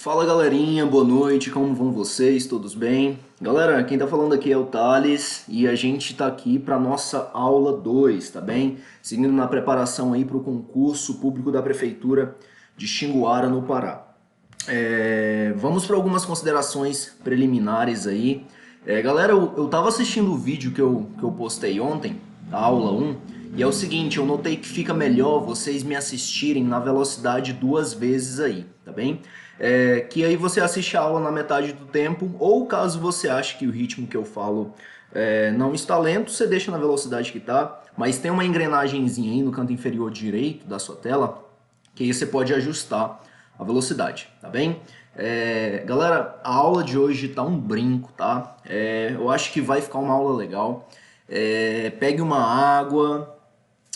Fala galerinha, boa noite, como vão vocês? Todos bem? Galera, quem tá falando aqui é o Thales e a gente tá aqui para nossa aula 2, tá bem? Seguindo na preparação aí para o concurso público da Prefeitura de Xinguara, no Pará. Vamos para algumas considerações preliminares aí. Galera, eu tava assistindo o vídeo que eu postei ontem, da aula 1, e é o seguinte, eu notei que fica melhor vocês me assistirem na velocidade 2 vezes aí, tá bem? Que aí você assiste a aula na metade do tempo, ou caso você ache que o ritmo que eu falo não está lento, você deixa na velocidade que tá, mas tem uma engrenagemzinha aí no canto inferior direito da sua tela, que aí você pode ajustar a velocidade, tá bem? Galera, a aula de hoje tá um brinco, tá? Eu acho que vai ficar uma aula legal. Pegue uma água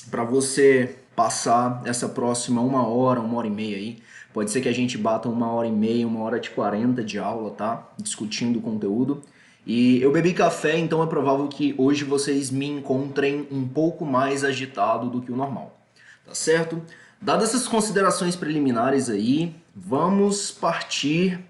para você passar essa próxima 1 hora e meia aí. Pode ser que a gente bata 1 hora e meia, 1 hora e 40 de aula, tá? Discutindo o conteúdo. E eu bebi café, então é provável que hoje vocês me encontrem um pouco mais agitado do que o normal, tá certo? Dadas essas considerações preliminares aí, vamos partir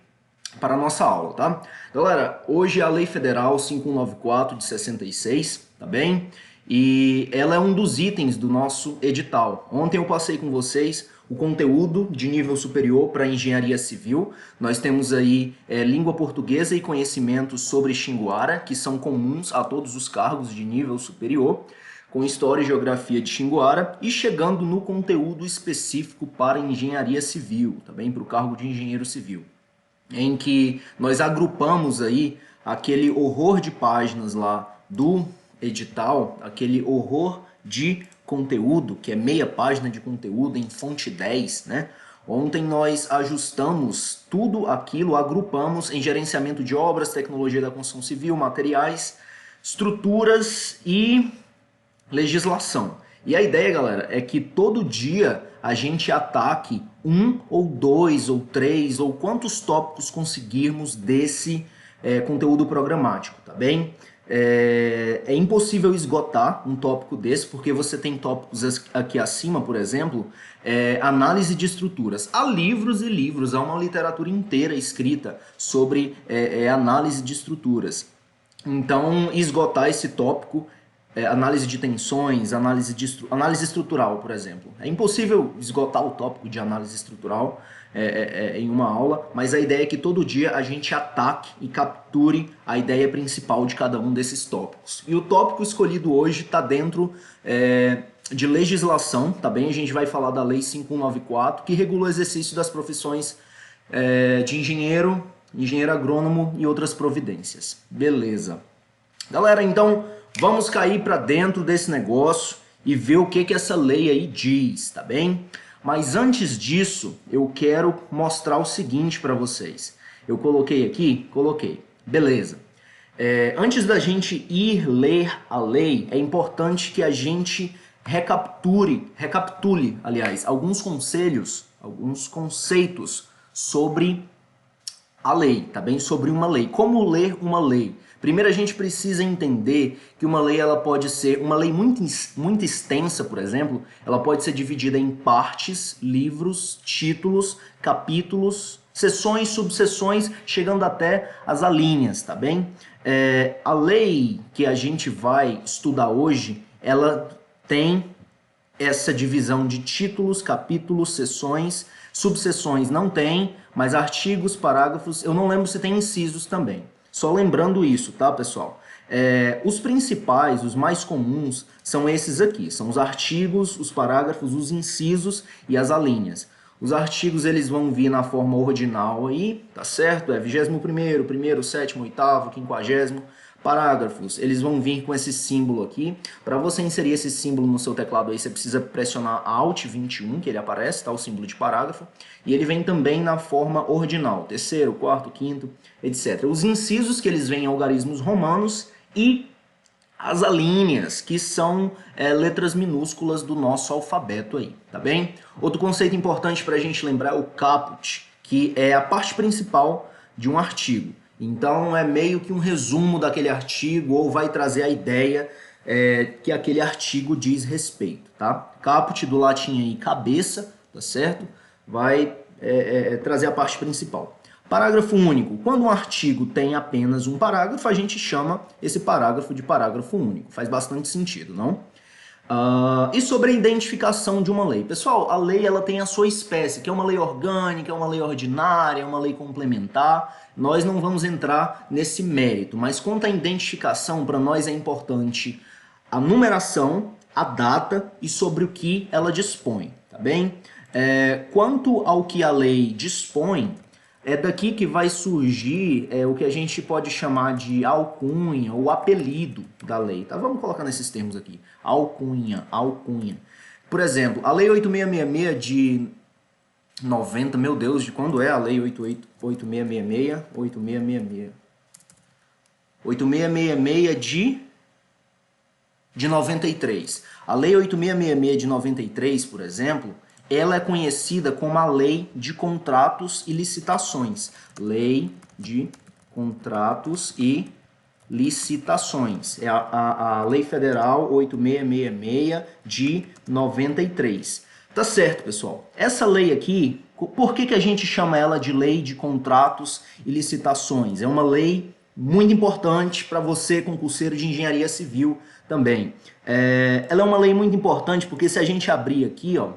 para a nossa aula, tá? Galera, hoje é a Lei Federal 5194 de 66, tá bem? E ela é um dos itens do nosso edital. Ontem eu passei com vocês o conteúdo de nível superior para engenharia civil. Nós temos aí língua portuguesa e conhecimentos sobre Xinguara, que são comuns a todos os cargos de nível superior, com história e geografia de Xinguara, e chegando no conteúdo específico para engenharia civil, também para o cargo de engenheiro civil, em que nós agrupamos aí aquele horror de páginas lá do edital, aquele horror de conteúdo, que é meia página de conteúdo em fonte 10, né? Ontem nós ajustamos tudo aquilo, agrupamos em gerenciamento de obras, tecnologia da construção civil, materiais, estruturas e legislação. E a ideia, galera, é que todo dia a gente ataque um ou dois ou três ou quantos tópicos conseguirmos desse conteúdo programático, tá bem? É impossível esgotar um tópico desse, porque você tem tópicos aqui acima, por exemplo, análise de estruturas. Há livros e livros, há uma literatura inteira escrita sobre análise de estruturas. Então, esgotar esse tópico, análise de tensões, análise estrutural, por exemplo. É impossível esgotar o tópico de análise estrutural em uma aula, mas a ideia é que todo dia a gente ataque e capture a ideia principal de cada um desses tópicos. E o tópico escolhido hoje está dentro de legislação, tá bem? A gente vai falar da Lei 5194, que regula o exercício das profissões de engenheiro, engenheiro agrônomo e outras providências. Beleza. Galera, então vamos cair para dentro desse negócio e ver o que essa lei aí diz, tá bem? Mas antes disso, eu quero mostrar o seguinte para vocês. Eu coloquei aqui? Coloquei. Beleza. Antes da gente ir ler a lei, é importante que a gente recapitule, aliás, alguns conselhos, alguns conceitos sobre a lei, tá bem? Sobre uma lei. Como ler uma lei? Primeiro a gente precisa entender que uma lei ela pode ser, uma lei muito extensa, por exemplo, ela pode ser dividida em partes, livros, títulos, capítulos, seções, subseções, chegando até as alíneas, tá bem? A lei que a gente vai estudar hoje, ela tem essa divisão de títulos, capítulos, seções, subseções não tem, mas artigos, parágrafos, eu não lembro se tem incisos também. Só lembrando isso, tá, pessoal? Os principais, os mais comuns, são esses aqui. São os artigos, os parágrafos, os incisos e as alíneas. Os artigos eles vão vir na forma ordinal aí, tá certo? 21º, 1º, 7º, 8º, 50º. Parágrafos, eles vão vir com esse símbolo aqui. Para você inserir esse símbolo no seu teclado aí, você precisa pressionar Alt 21, que ele aparece, tá? O símbolo de parágrafo. E ele vem também na forma ordinal, terceiro, quarto, quinto, etc. Os incisos, que eles vêm em algarismos romanos, e as alíneas, que são letras minúsculas do nosso alfabeto aí, tá bem? Outro conceito importante para a gente lembrar é o caput, que é a parte principal de um artigo. Então é meio que um resumo daquele artigo ou vai trazer a ideia que aquele artigo diz respeito, tá? Caput do latim aí cabeça, tá certo? Vai trazer a parte principal. Parágrafo único. Quando um artigo tem apenas um parágrafo, a gente chama esse parágrafo de parágrafo único. Faz bastante sentido, não? E sobre a identificação de uma lei. Pessoal, a lei ela tem a sua espécie, que é uma lei orgânica, é uma lei ordinária, é uma lei complementar. Nós não vamos entrar nesse mérito, mas quanto à identificação, para nós é importante a numeração, a data e sobre o que ela dispõe, tá bem? Quanto ao que a lei dispõe, é daqui que vai surgir o que a gente pode chamar de alcunha ou apelido da lei, tá? Vamos colocar nesses termos aqui, alcunha. Por exemplo, a lei 8666 de 90, meu Deus, de quando é a lei 8666? 8666 de 93. A lei 8666 de 93, por exemplo, ela é conhecida como a Lei de Contratos e Licitações. Lei de Contratos e Licitações. É a Lei Federal 8666 de 93. Tá certo, pessoal? Essa lei aqui, por que a gente chama ela de Lei de Contratos e Licitações? É uma lei muito importante para você, concurseiro de engenharia civil também. Ela é uma lei muito importante porque se a gente abrir aqui, ó,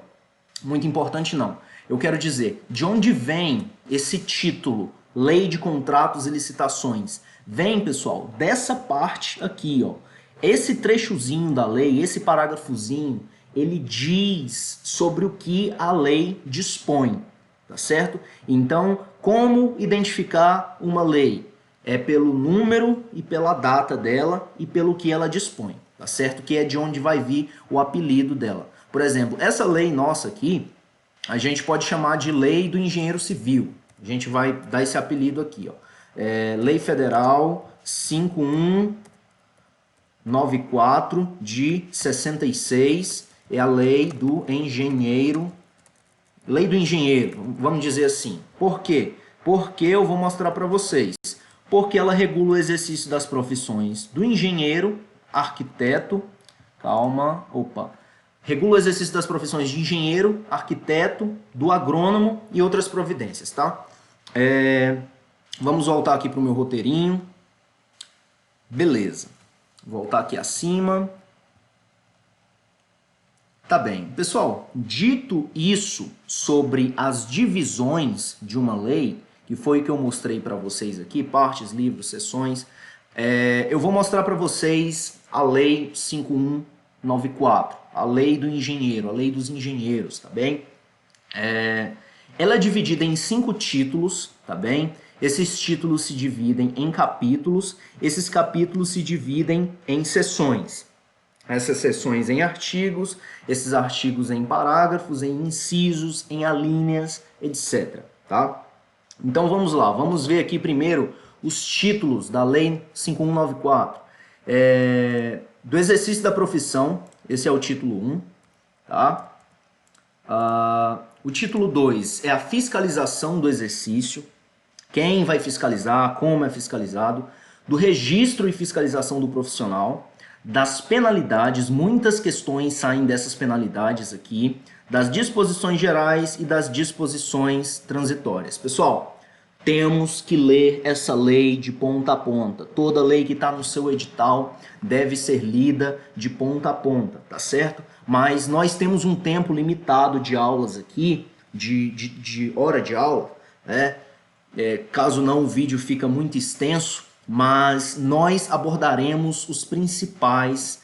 muito importante não. Eu quero dizer, de onde vem esse título, Lei de Contratos e Licitações? Vem, pessoal, dessa parte aqui, ó. Esse trechozinho da lei, esse parágrafozinho, ele diz sobre o que a lei dispõe, tá certo? Então, como identificar uma lei? É pelo número e pela data dela e pelo que ela dispõe, tá certo? Que é de onde vai vir o apelido dela. Por exemplo, essa lei nossa aqui, a gente pode chamar de Lei do Engenheiro Civil. A gente vai dar esse apelido aqui, ó. Lei Federal 5194 de 66, é a Lei do Engenheiro. Lei do Engenheiro, vamos dizer assim. Por quê? Porque eu vou mostrar para vocês. Porque ela regula o exercício das profissões do engenheiro, arquiteto, regula o exercício das profissões de engenheiro, arquiteto, do agrônomo e outras providências, tá? Vamos voltar aqui para o meu roteirinho. Beleza. Voltar aqui acima. Tá bem. Pessoal, dito isso sobre as divisões de uma lei, que foi o que eu mostrei para vocês aqui, partes, livros, seções, eu vou mostrar para vocês a Lei 5194, a Lei do Engenheiro, a Lei dos Engenheiros, tá bem? Ela é dividida em 5 títulos, tá bem? Esses títulos se dividem em capítulos, esses capítulos se dividem em seções. Essas seções em artigos, esses artigos em parágrafos, em incisos, em alíneas, etc, tá? Então vamos lá, vamos ver aqui primeiro os títulos da Lei 5194. Do exercício da profissão, esse é o título 1, tá? O título 2 é a fiscalização do exercício, quem vai fiscalizar, como é fiscalizado, do registro e fiscalização do profissional, das penalidades, muitas questões saem dessas penalidades aqui, das disposições gerais e das disposições transitórias. Pessoal, temos que ler essa lei de ponta a ponta. Toda lei que está no seu edital deve ser lida de ponta a ponta, tá certo? Mas nós temos um tempo limitado de aulas aqui, de hora de aula, né? Caso não, o vídeo fica muito extenso, mas nós abordaremos os principais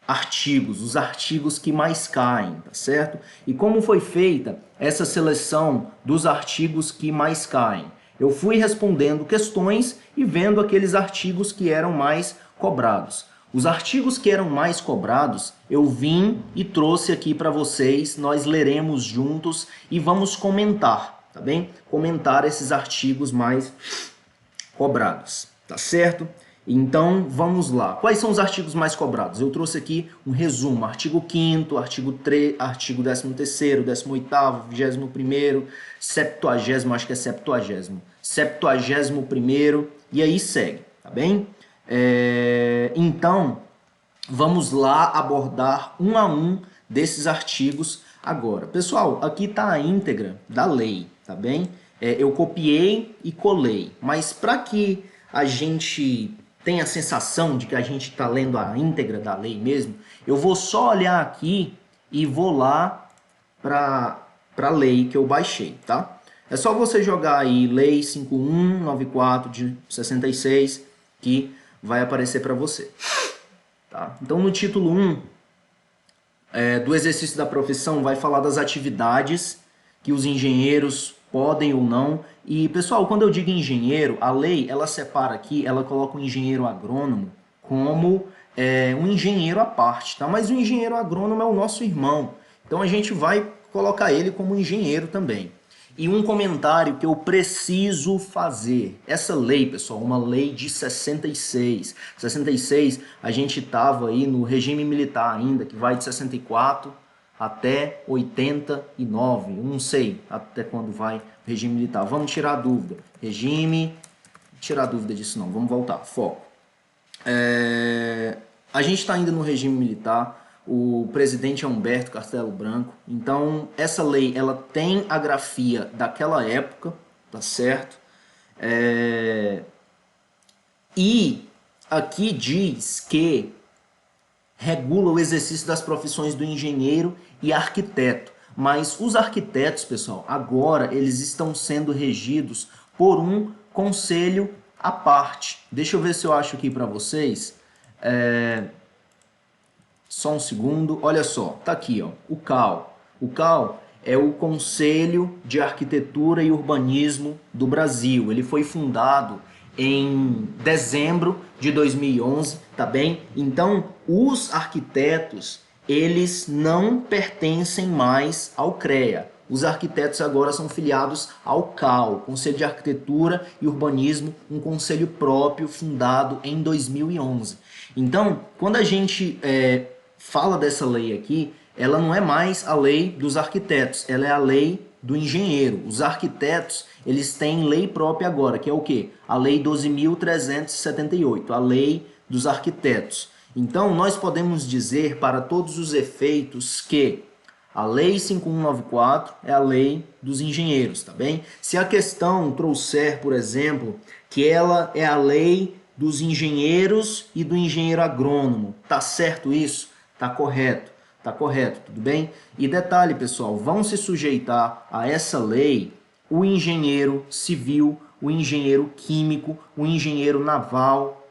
artigos, os artigos que mais caem, tá certo? E como foi feita essa seleção dos artigos que mais caem? Eu fui respondendo questões e vendo aqueles artigos que eram mais cobrados. Os artigos que eram mais cobrados, eu vim e trouxe aqui para vocês, nós leremos juntos e vamos comentar, tá bem? Comentar esses artigos mais cobrados, tá certo? Então, vamos lá. Quais são os artigos mais cobrados? Eu trouxe aqui um resumo, artigo 5º, artigo 13º, 18º, 21º, 70º, acho que é 70º, 71º, e aí segue, tá bem? Então, vamos lá abordar um a um desses artigos agora. Pessoal, aqui está a íntegra da lei, tá bem? Eu copiei e colei, mas para que a gente tenha a sensação de que a gente está lendo a íntegra da lei mesmo, eu vou só olhar aqui e vou lá para a lei que eu baixei, tá? É só você jogar aí Lei 5194 de 66 que vai aparecer para você. Tá? Então, no título 1 do exercício da profissão, vai falar das atividades que os engenheiros podem ou não. E, pessoal, quando eu digo engenheiro, a lei, ela separa aqui, ela coloca o engenheiro agrônomo como um engenheiro à parte, tá? Mas o engenheiro agrônomo é o nosso irmão. Então, a gente vai colocar ele como engenheiro também. E um comentário que eu preciso fazer. Essa lei, pessoal, uma lei de 66. 66, a gente estava aí no regime militar ainda, que vai de 64 até 89. Eu não sei até quando vai o regime militar. Vamos tirar a dúvida. Regime... Tirar a dúvida disso não. Vamos voltar. Foco. A gente está ainda no regime militar. O presidente é Humberto Castelo Branco. Então, essa lei, ela tem a grafia daquela época, tá certo? E aqui diz que regula o exercício das profissões do engenheiro e arquiteto. Mas os arquitetos, pessoal, agora eles estão sendo regidos por um conselho à parte. Deixa eu ver se eu acho aqui para vocês. Só um segundo. Olha só, tá aqui, ó, o CAU. O CAU é o Conselho de Arquitetura e Urbanismo do Brasil. Ele foi fundado em dezembro de 2011, tá bem? Então, os arquitetos, eles não pertencem mais ao CREA. Os arquitetos agora são filiados ao CAU, Conselho de Arquitetura e Urbanismo, um conselho próprio fundado em 2011. Então, quando a gente fala dessa lei aqui, ela não é mais a lei dos arquitetos, ela é a lei do engenheiro. Os arquitetos, eles têm lei própria agora, que é o quê? A Lei 12.378, a lei dos arquitetos. Então, nós podemos dizer para todos os efeitos que a Lei 5194 é a lei dos engenheiros, tá bem? Se a questão trouxer, por exemplo, que ela é a lei dos engenheiros e do engenheiro agrônomo, tá certo isso? Tá correto, tudo bem? E detalhe, pessoal, vão se sujeitar a essa lei o engenheiro civil, o engenheiro químico, o engenheiro naval,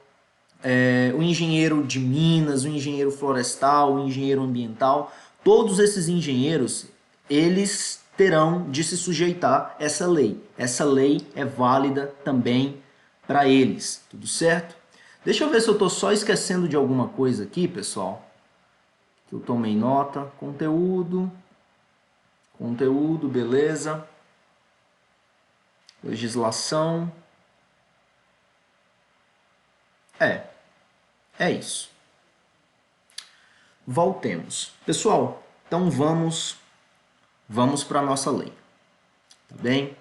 o engenheiro de minas, o engenheiro florestal, o engenheiro ambiental. Todos esses engenheiros, eles terão de se sujeitar a essa lei. Essa lei é válida também para eles, tudo certo? Deixa eu ver se eu estou só esquecendo de alguma coisa aqui, pessoal. Eu tomei nota. Conteúdo, beleza. Legislação. É isso. Voltemos. Pessoal, então vamos para a nossa lei. Tá bem?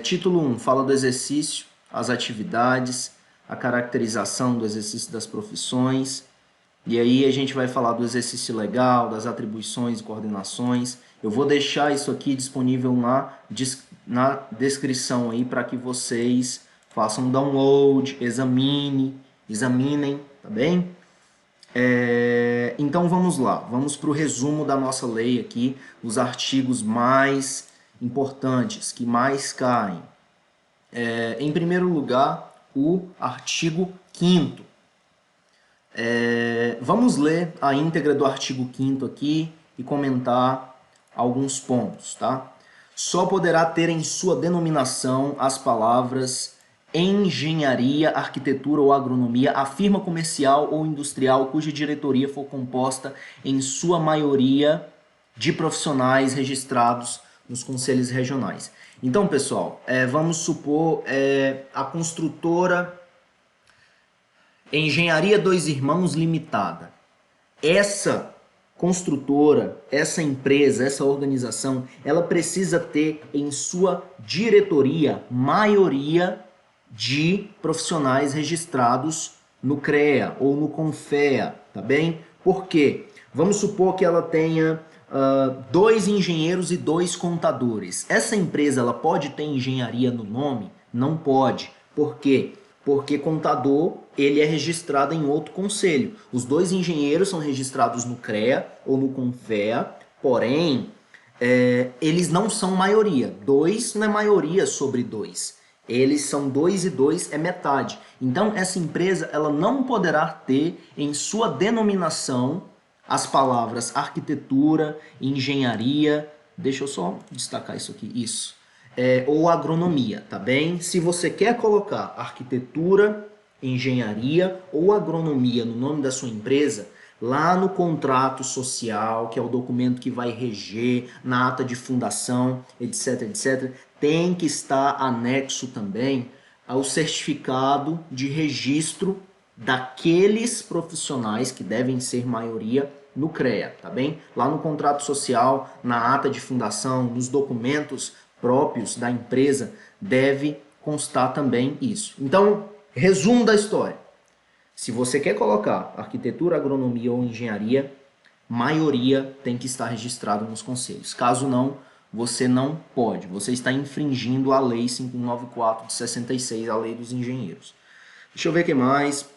Título 1 fala do exercício, as atividades, a caracterização do exercício das profissões. E aí a gente vai falar do exercício legal, das atribuições e coordenações. Eu vou deixar isso aqui disponível na descrição aí para que vocês façam download, examinem, tá bem? Então vamos lá, vamos para o resumo da nossa lei aqui, os artigos mais importantes, que mais caem. Em primeiro lugar, o artigo 5º. Vamos ler a íntegra do artigo 5º aqui e comentar alguns pontos, tá? Só poderá ter em sua denominação as palavras engenharia, arquitetura ou agronomia a firma comercial ou industrial cuja diretoria for composta em sua maioria de profissionais registrados nos conselhos regionais. Então, pessoal, vamos supor a construtora Engenharia Dois Irmãos Limitada. Essa construtora, essa empresa, essa organização, ela precisa ter em sua diretoria maioria de profissionais registrados no CREA ou no CONFEA, tá bem? Por quê? Vamos supor que ela tenha 2 engenheiros e 2 contadores. Essa empresa ela pode ter engenharia no nome? Não pode. Por quê? Porque contador ele é registrado em outro conselho. Os 2 engenheiros são registrados no CREA ou no CONFEA, porém, eles não são maioria. 2 não é maioria sobre 2. Eles são 2 e 2 é metade. Então, essa empresa ela não poderá ter em sua denominação as palavras arquitetura, engenharia, deixa eu só destacar isso aqui, isso, ou agronomia, tá bem? Se você quer colocar arquitetura, engenharia ou agronomia no nome da sua empresa, lá no contrato social, que é o documento que vai reger, na ata de fundação, etc, etc, tem que estar anexo também ao certificado de registro daqueles profissionais que devem ser maioria no CREA, tá bem? Lá no contrato social, na ata de fundação, nos documentos próprios da empresa, deve constar também isso. Então, resumo da história. Se você quer colocar arquitetura, agronomia ou engenharia, maioria tem que estar registrado nos conselhos. Caso não, você não pode. Você está infringindo a Lei 5194 de 66, a Lei dos Engenheiros. Deixa eu ver o que mais.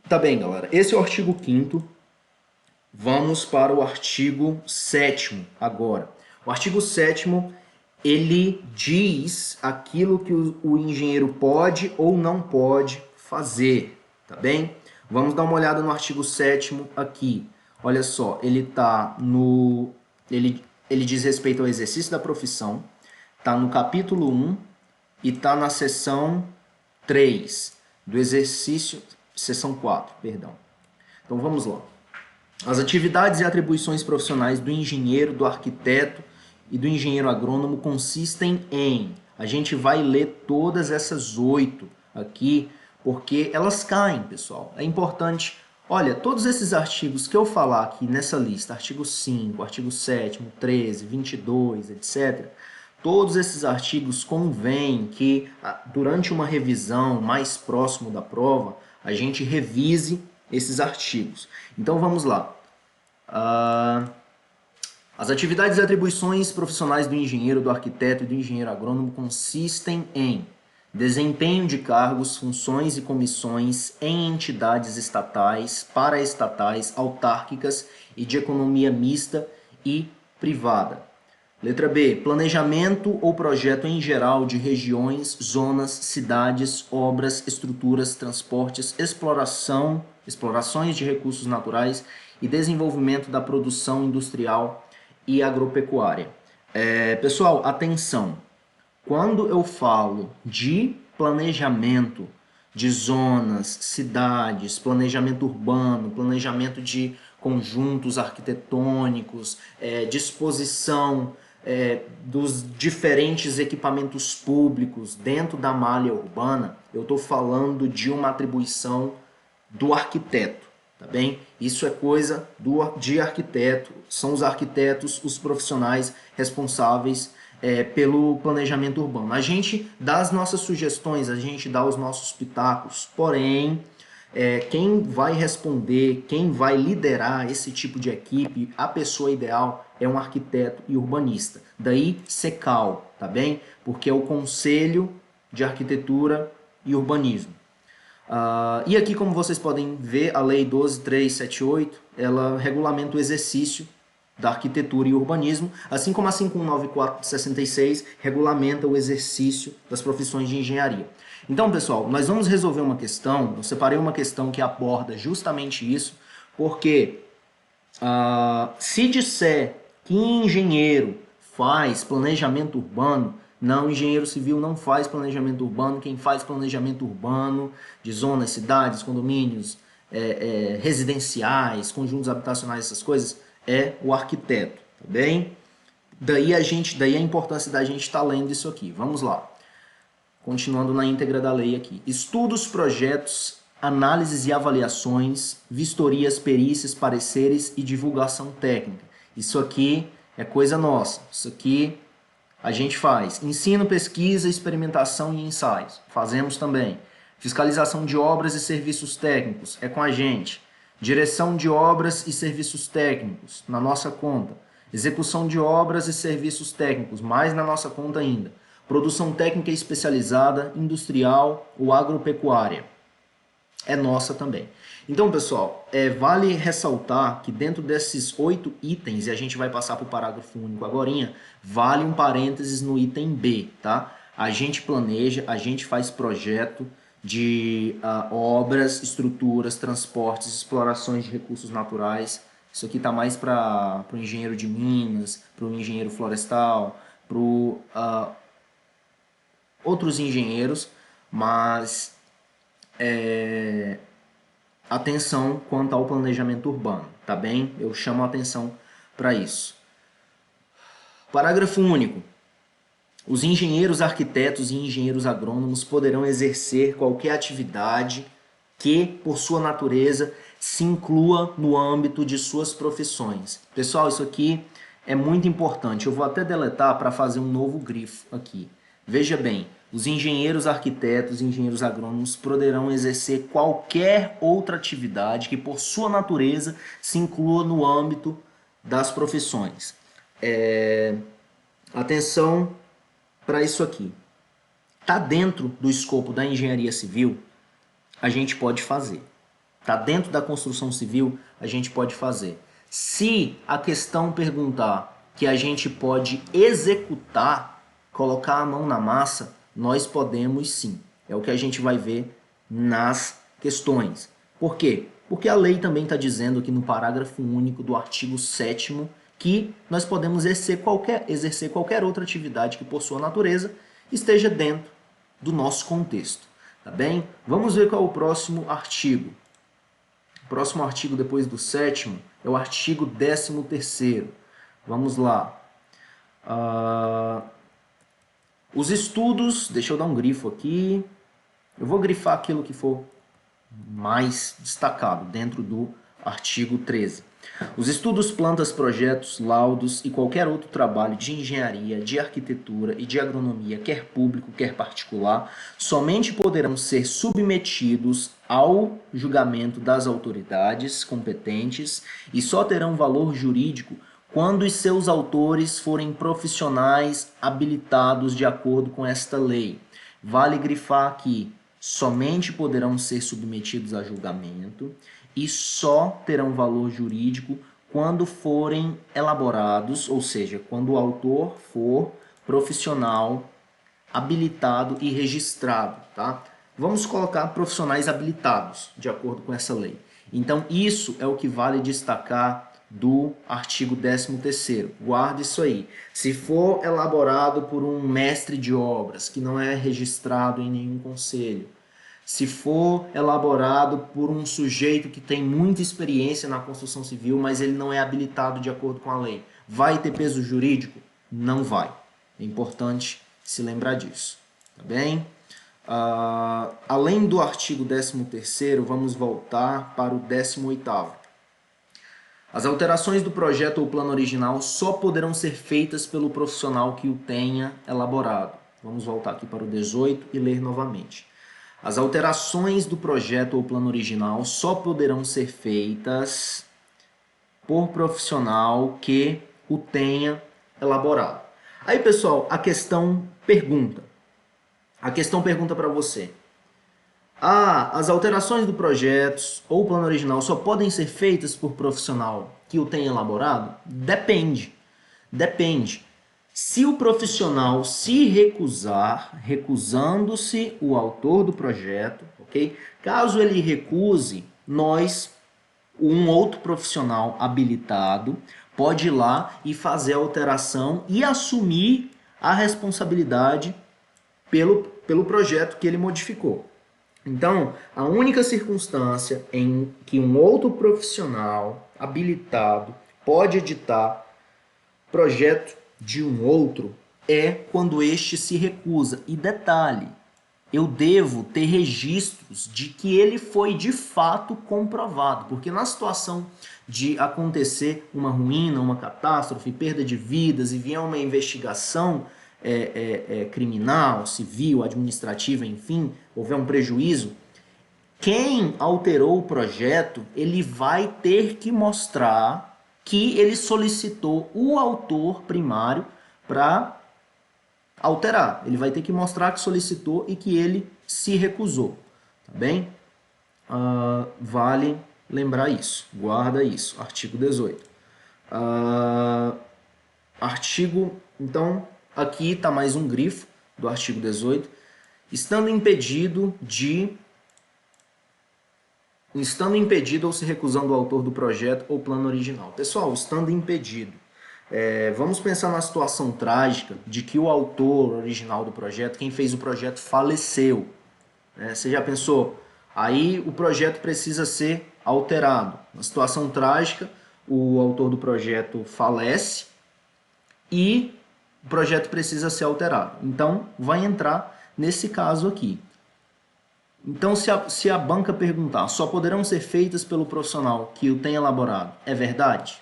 Tá bem, galera. Esse é o artigo 5º. Vamos para o artigo 7º agora. O artigo 7º, ele diz aquilo que o engenheiro pode ou não pode fazer, tá bem? Vamos dar uma olhada no artigo 7º aqui. Olha só, ele tá no... Ele diz respeito ao exercício da profissão, tá no capítulo 1 e tá na seção 3 do exercício... Seção 4, perdão. Então vamos lá. As atividades e atribuições profissionais do engenheiro, do arquiteto e do engenheiro agrônomo consistem em... A gente vai ler todas essas 8 aqui, porque elas caem, pessoal. É importante... Olha, todos esses artigos que eu falar aqui nessa lista, artigo 5, artigo 7º, 13, 22, etc., todos esses artigos convém que, durante uma revisão mais próximo da prova, a gente revise esses artigos. Então vamos lá. As atividades e atribuições profissionais do engenheiro, do arquiteto e do engenheiro agrônomo consistem em desempenho de cargos, funções e comissões em entidades estatais, paraestatais, autárquicas e de economia mista e privada. Letra B. Planejamento ou projeto em geral de regiões, zonas, cidades, obras, estruturas, transportes, explorações de recursos naturais e desenvolvimento da produção industrial e agropecuária. Pessoal, atenção. Quando eu falo de planejamento de zonas, cidades, planejamento urbano, planejamento de conjuntos arquitetônicos, disposição dos diferentes equipamentos públicos dentro da malha urbana, eu estou falando de uma atribuição do arquiteto, tá bem? Isso é coisa de arquiteto, são os arquitetos, os profissionais responsáveis pelo planejamento urbano. A gente dá as nossas sugestões, a gente dá os nossos pitacos, porém, quem vai responder, quem vai liderar esse tipo de equipe, a pessoa ideal é um arquiteto e urbanista. Daí SECAL, tá bem? Porque é o Conselho de Arquitetura e Urbanismo. E aqui, como vocês podem ver, a Lei 12.378, ela regulamenta o exercício da arquitetura e urbanismo, assim como a 5194 de 66 regulamenta o exercício das profissões de engenharia. Então, pessoal, nós vamos resolver uma questão, eu separei uma questão que aborda justamente isso, porque se disser que engenheiro faz planejamento urbano, não, engenheiro civil não faz planejamento urbano, quem faz planejamento urbano de zonas, cidades, condomínios, residenciais, conjuntos habitacionais, essas coisas, é o arquiteto, tá bem? Daí a importância da gente estar lendo isso aqui. Vamos lá. Continuando na íntegra da lei aqui. Estudos, projetos, análises e avaliações, vistorias, perícias, pareceres e divulgação técnica. Isso aqui é coisa nossa. Isso aqui a gente faz. Ensino, pesquisa, experimentação e ensaios. Fazemos também. Fiscalização de obras e serviços técnicos. É com a gente. Direção de obras e serviços técnicos, na nossa conta. Execução de obras e serviços técnicos, mais na nossa conta ainda. Produção técnica especializada, industrial ou agropecuária, é nossa também. Então, pessoal, vale ressaltar que dentro desses 8 itens, e a gente vai passar para o parágrafo único agorinha, vale um parênteses no item B, tá? A gente planeja, a gente faz projeto de obras, estruturas, transportes, explorações de recursos naturais. Isso aqui está mais para o engenheiro de minas, para o engenheiro florestal, para outros engenheiros, mas atenção quanto ao planejamento urbano, tá bem? Eu chamo a atenção para isso. Parágrafo único. Os engenheiros arquitetos e engenheiros agrônomos poderão exercer qualquer atividade que, por sua natureza, se inclua no âmbito de suas profissões. Pessoal, isso aqui é muito importante. Eu vou até deletar para fazer um novo grifo aqui. Veja bem, os engenheiros arquitetos e engenheiros agrônomos poderão exercer qualquer outra atividade que, por sua natureza, se inclua no âmbito das profissões. Atenção para isso aqui. Está dentro do escopo da engenharia civil, a gente pode fazer. Está dentro da construção civil, a gente pode fazer. Se a questão perguntar que a gente pode executar, colocar a mão na massa, nós podemos sim. É o que a gente vai ver nas questões. Por quê? Porque a lei também está dizendo aqui no parágrafo único do artigo 7º que nós podemos exercer qualquer outra atividade que, por sua natureza, esteja dentro do nosso contexto. Tá bem? Vamos ver qual é o próximo artigo. O próximo artigo depois do 7º é o artigo 13º. Vamos lá. Os estudos, deixa eu dar um grifo aqui. Eu vou grifar aquilo que for mais destacado dentro do artigo 13. Os estudos, plantas, projetos, laudos e qualquer outro trabalho de engenharia, de arquitetura e de agronomia, quer público, quer particular, somente poderão ser submetidos ao julgamento das autoridades competentes e só terão valor jurídico quando os seus autores forem profissionais habilitados de acordo com esta lei. Vale grifar aqui, somente poderão ser submetidos a julgamento e só terão valor jurídico quando forem elaborados, ou seja, quando o autor for profissional habilitado e registrado, tá? Vamos colocar profissionais habilitados, de acordo com essa lei. Então, isso é o que vale destacar do artigo 13º. Guarde isso aí. Se for elaborado por um mestre de obras, que não é registrado em nenhum conselho, se for elaborado por um sujeito que tem muita experiência na construção civil, mas ele não é habilitado de acordo com a lei, vai ter peso jurídico? Não vai. É importante se lembrar disso. Tá bem? Além do artigo 13º, vamos voltar para o 18º. As alterações do projeto ou plano original só poderão ser feitas pelo profissional que o tenha elaborado. Vamos voltar aqui para o 18 e ler novamente. As alterações do projeto ou plano original só poderão ser feitas por profissional que o tenha elaborado. Aí, pessoal, a questão pergunta. A questão pergunta para você. As alterações do projeto ou plano original só podem ser feitas por profissional que o tenha elaborado? Depende. Depende. Se o profissional se recusar, recusando-se o autor do projeto, ok? Caso ele recuse, um outro profissional habilitado, pode ir lá e fazer a alteração e assumir a responsabilidade pelo projeto que ele modificou. Então, a única circunstância em que um outro profissional habilitado pode editar projeto de um outro é quando este se recusa. E detalhe, eu devo ter registros de que ele foi de fato comprovado, porque na situação de acontecer uma ruína, uma catástrofe, perda de vidas e vier uma investigação criminal, civil, administrativa, enfim, houver um prejuízo, Quem alterou o projeto, ele vai ter que mostrar que ele solicitou o autor primário para alterar. Ele vai ter que mostrar que solicitou e que ele se recusou, tá bem? Vale lembrar isso, guarda isso, artigo 18. Então, aqui está mais um grifo do artigo 18. Estando impedido ou se recusando o autor do projeto ou plano original. Pessoal, estando impedido. Vamos pensar na situação trágica de que o autor original do projeto, quem fez o projeto, faleceu. Você já pensou? Aí o projeto precisa ser alterado. Na situação trágica, o autor do projeto falece e o projeto precisa ser alterado. Então, vai entrar nesse caso aqui. Então, se a banca perguntar, só poderão ser feitas pelo profissional que o tem elaborado, é verdade?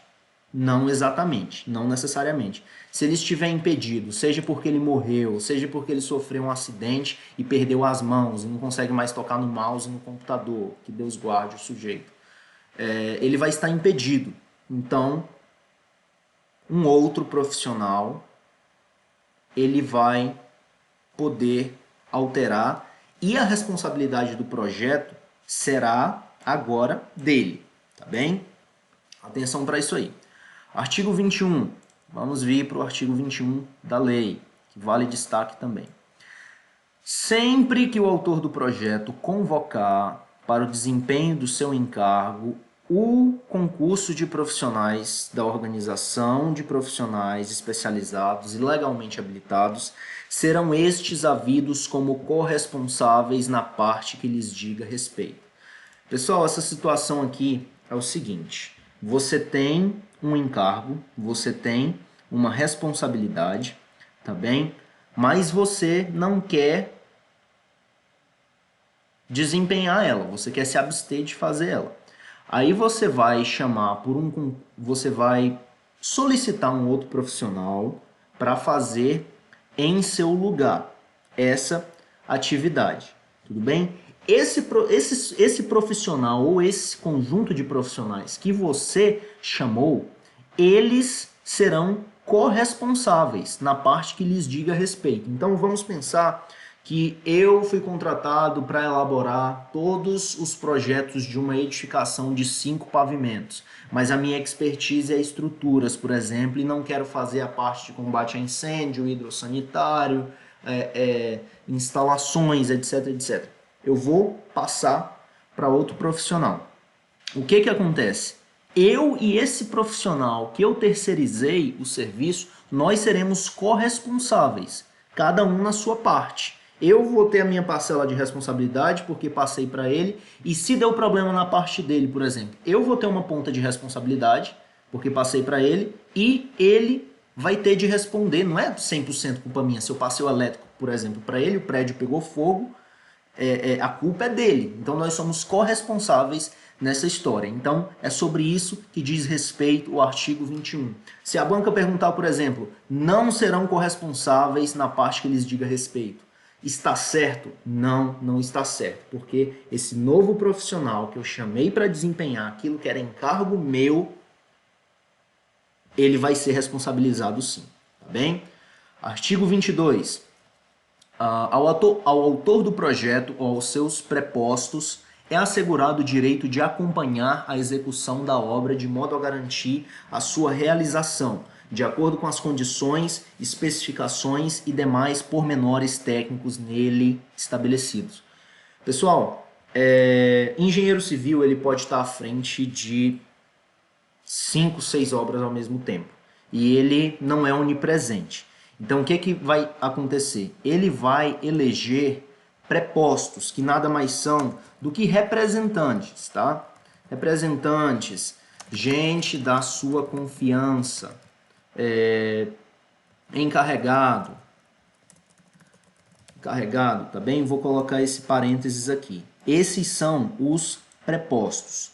Não exatamente, não necessariamente. Se ele estiver impedido, seja porque ele morreu, seja porque ele sofreu um acidente e perdeu as mãos e não consegue mais tocar no mouse e no computador, que Deus guarde o sujeito, ele vai estar impedido. Então, um outro profissional, ele vai poder alterar e a responsabilidade do projeto será agora dele, tá bem? Atenção para isso aí. Artigo 21, vamos vir para o artigo 21 da lei, que vale destaque também. Sempre que o autor do projeto convocar para o desempenho do seu encargo o concurso de profissionais da organização de profissionais especializados e legalmente habilitados, serão estes havidos como corresponsáveis na parte que lhes diga respeito. Pessoal, essa situação aqui é o seguinte: você tem um encargo, você tem uma responsabilidade, tá bem? Mas você não quer desempenhar ela, você quer se abster de fazer ela. Aí você vai você vai solicitar um outro profissional para fazer em seu lugar essa atividade, tudo bem? Esse profissional ou esse conjunto de profissionais que você chamou, eles serão corresponsáveis na parte que lhes diga respeito. Então vamos pensar que eu fui contratado para elaborar todos os projetos de uma edificação de 5 pavimentos, mas a minha expertise é estruturas, por exemplo, e não quero fazer a parte de combate a incêndio, hidrossanitário, instalações, etc, etc. Eu vou passar para outro profissional. O que acontece? Eu e esse profissional que eu terceirizei o serviço, nós seremos corresponsáveis, cada um na sua parte. Eu vou ter a minha parcela de responsabilidade porque passei para ele, e se deu problema na parte dele, por exemplo, eu vou ter uma ponta de responsabilidade porque passei para ele, e ele vai ter de responder. Não é 100% culpa minha. Se eu passei o elétrico, por exemplo, para ele, o prédio pegou fogo, a culpa é dele. Então nós somos corresponsáveis nessa história. Então é sobre isso que diz respeito o artigo 21. Se a banca perguntar, por exemplo, não serão corresponsáveis na parte que lhes diga respeito, está certo? Não, não está certo, porque esse novo profissional que eu chamei para desempenhar aquilo que era encargo meu, ele vai ser responsabilizado sim, tá bem? Artigo 22. Ao autor do projeto ou aos seus prepostos é assegurado o direito de acompanhar a execução da obra de modo a garantir a sua realização, de acordo com as condições, especificações e demais pormenores técnicos nele estabelecidos. Pessoal, engenheiro civil ele pode estar à frente de 5, 6 obras ao mesmo tempo, e ele não é onipresente. Então, o que vai acontecer? Ele vai eleger prepostos, que nada mais são do que representantes, tá? Representantes, gente da sua confiança, encarregado, tá bem? Vou colocar esse parênteses aqui. Esses são os prepostos.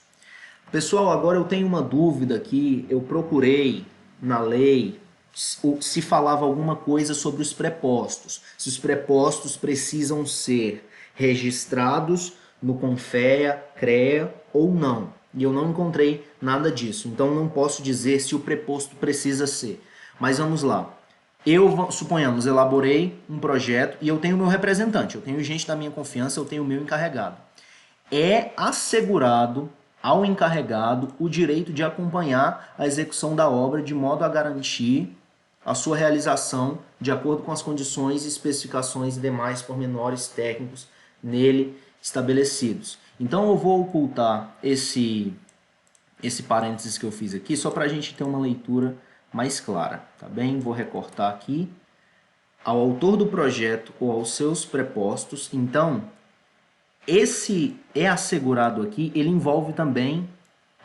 Pessoal, agora eu tenho uma dúvida aqui, eu procurei na lei se falava alguma coisa sobre os prepostos, se os prepostos precisam ser registrados no CONFEA, CREA ou não. E eu não encontrei nada disso. Então não posso dizer se o preposto precisa ser. Mas vamos lá. Eu, suponhamos, elaborei um projeto e eu tenho meu representante, eu tenho gente da minha confiança, eu tenho o meu encarregado. É assegurado ao encarregado o direito de acompanhar a execução da obra de modo a garantir a sua realização de acordo com as condições, especificações e demais pormenores técnicos nele estabelecidos. Então eu vou ocultar esse parênteses que eu fiz aqui só para a gente ter uma leitura mais clara, tá bem? Vou recortar aqui ao autor do projeto ou aos seus prepostos. Então, esse é assegurado aqui, ele envolve também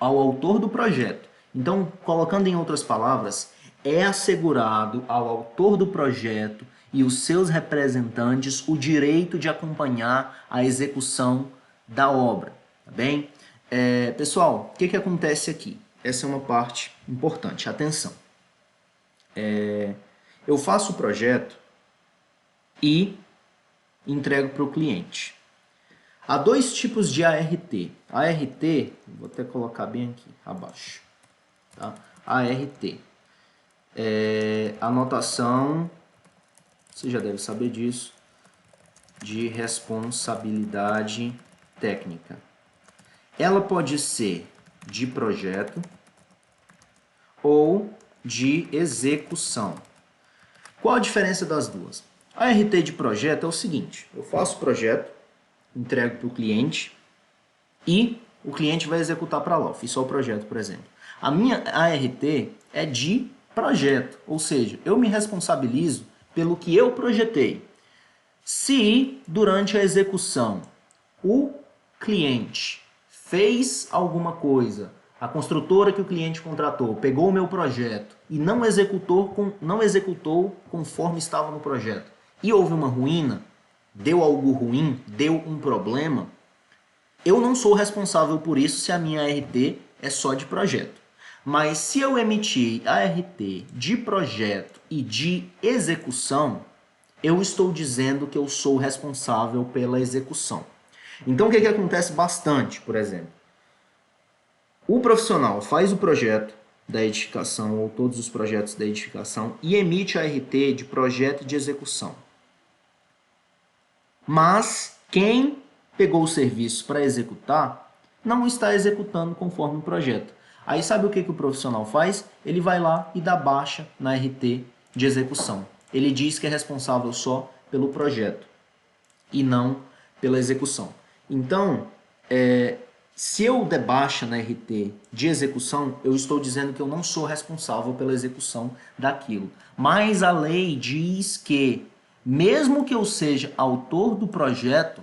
ao autor do projeto. Então, colocando em outras palavras, é assegurado ao autor do projeto e os seus representantes o direito de acompanhar a execução da obra, tá bem? Pessoal, o que acontece aqui? Essa é uma parte importante, atenção. Eu faço o projeto e entrego para o cliente. Há dois tipos de ART. ART, vou até colocar bem aqui abaixo. Tá? ART. Anotação, você já deve saber disso, de responsabilidade técnica. Ela pode ser de projeto ou de execução. Qual a diferença das duas? A ART de projeto é o seguinte, eu faço o projeto, entrego para o cliente e o cliente vai executar para lá. Eu fiz só o projeto, por exemplo. A minha ART é de projeto, ou seja, eu me responsabilizo pelo que eu projetei. Se durante a execução o cliente fez alguma coisa, a construtora que o cliente contratou pegou o meu projeto e não executou conforme estava no projeto e houve uma ruína, deu algo ruim, deu um problema, eu não sou responsável por isso se a minha ART é só de projeto. Mas se eu emitir ART de projeto e de execução, eu estou dizendo que eu sou responsável pela execução. Então o que acontece bastante, por exemplo? O profissional faz o projeto da edificação ou todos os projetos da edificação e emite a ART de projeto e de execução. Mas quem pegou o serviço para executar não está executando conforme o projeto. Aí sabe o que o profissional faz? Ele vai lá e dá baixa na ART de execução. Ele diz que é responsável só pelo projeto e não pela execução. Então, se eu der baixa na RT de execução, eu estou dizendo que eu não sou responsável pela execução daquilo. Mas a lei diz que, mesmo que eu seja autor do projeto,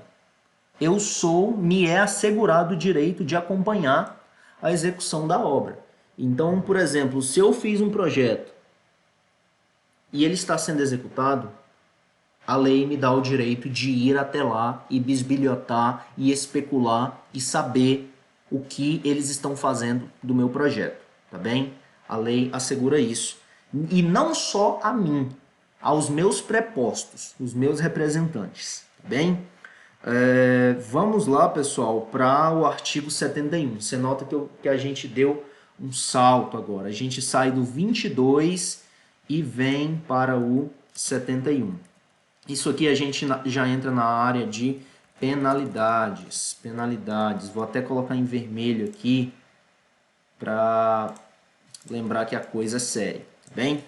me é assegurado o direito de acompanhar a execução da obra. Então, por exemplo, se eu fiz um projeto e ele está sendo executado, a lei me dá o direito de ir até lá e bisbilhotar e especular e saber o que eles estão fazendo do meu projeto, tá bem? A lei assegura isso. E não só a mim, aos meus prepostos, os meus representantes, tá bem? Vamos lá, pessoal, para o artigo 71. Você nota que a gente deu um salto agora. A gente sai do 22 e vem para o 71. Isso aqui a gente já entra na área de penalidades. Penalidades. Vou até colocar em vermelho aqui para lembrar que a coisa é séria. Tá bem?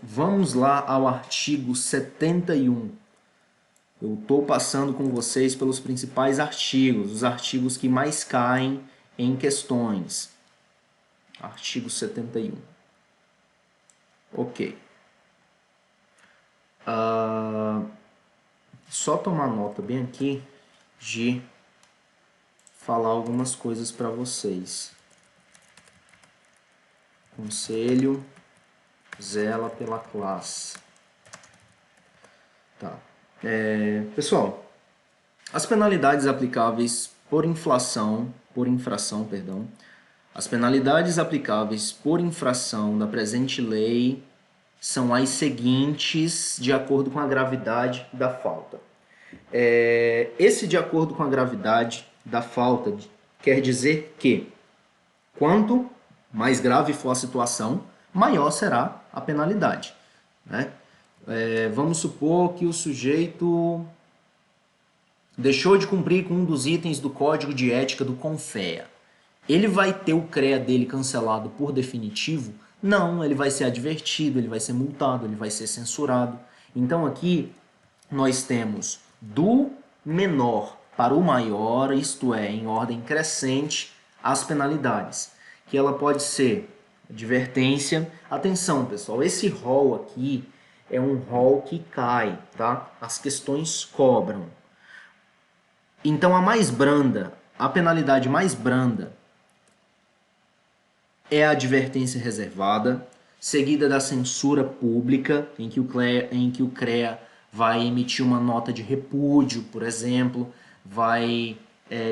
Vamos lá ao artigo 71. Eu estou passando com vocês pelos principais artigos, os artigos que mais caem em questões. Artigo 71. Ok. Só tomar nota bem aqui de falar algumas coisas para vocês. Conselho zela pela classe. Tá. Pessoal, as penalidades aplicáveis por infração, as penalidades aplicáveis por infração da presente lei são as seguintes, de acordo com a gravidade da falta. Esse de acordo com a gravidade da falta quer dizer que quanto mais grave for a situação, maior será a penalidade, né? Vamos supor que o sujeito deixou de cumprir com um dos itens do Código de Ética do CONFEA. Ele vai ter o CREA dele cancelado por definitivo? Não, ele vai ser advertido, ele vai ser multado, ele vai ser censurado. Então aqui nós temos do menor para o maior, isto é, em ordem crescente, as penalidades. Que ela pode ser advertência. Atenção, pessoal, esse rol aqui é um rol que cai, tá? As questões cobram. Então a mais branda, a penalidade mais branda é a advertência reservada, seguida da censura pública, em que o CREA vai emitir uma nota de repúdio, por exemplo, vai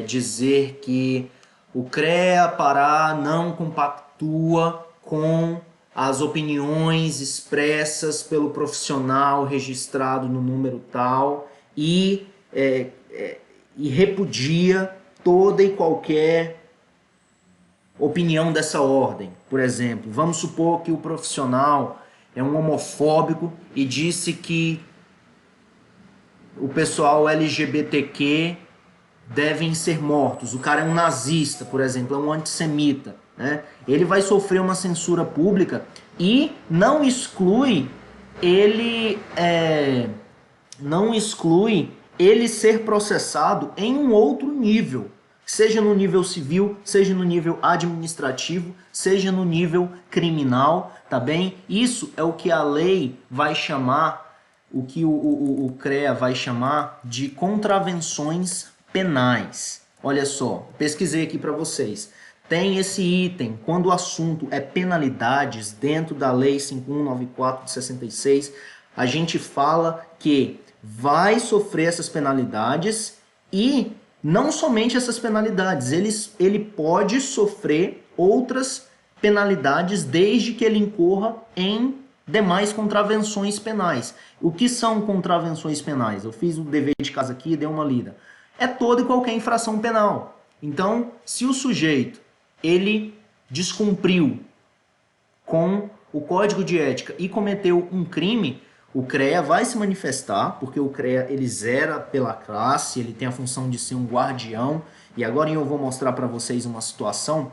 dizer que o CREA Pará não compactua com as opiniões expressas pelo profissional registrado no número tal e repudia toda e qualquer opinião dessa ordem. Por exemplo, vamos supor que o profissional é um homofóbico e disse que o pessoal LGBTQ devem ser mortos. O cara é um nazista, por exemplo, é um antissemita, né? Ele vai sofrer uma censura pública e não exclui ele ser processado em um outro nível, seja no nível civil, seja no nível administrativo, seja no nível criminal, tá bem? Isso é o que a lei vai chamar, o que o CREA vai chamar de contravenções penais. Olha só, pesquisei aqui para vocês. Tem esse item, quando o assunto é penalidades, dentro da Lei 5194 de 66, a gente fala que vai sofrer essas penalidades e não somente essas penalidades, ele pode sofrer outras penalidades desde que ele incorra em demais contravenções penais. O que são contravenções penais? Eu fiz o dever de casa aqui e dei uma lida. É toda e qualquer infração penal. Então, se o sujeito ele descumpriu com o Código de Ética e cometeu um crime, o CREA vai se manifestar, porque o CREA ele zera pela classe, ele tem a função de ser um guardião, e agora eu vou mostrar para vocês uma situação,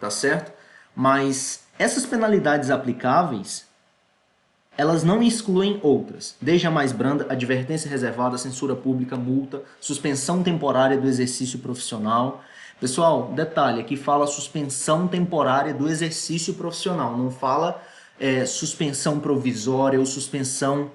tá certo? Mas essas penalidades aplicáveis, elas não excluem outras, desde a mais branda, advertência reservada, censura pública, multa, suspensão temporária do exercício profissional. Pessoal, detalhe, aqui fala suspensão temporária do exercício profissional, não fala suspensão provisória ou suspensão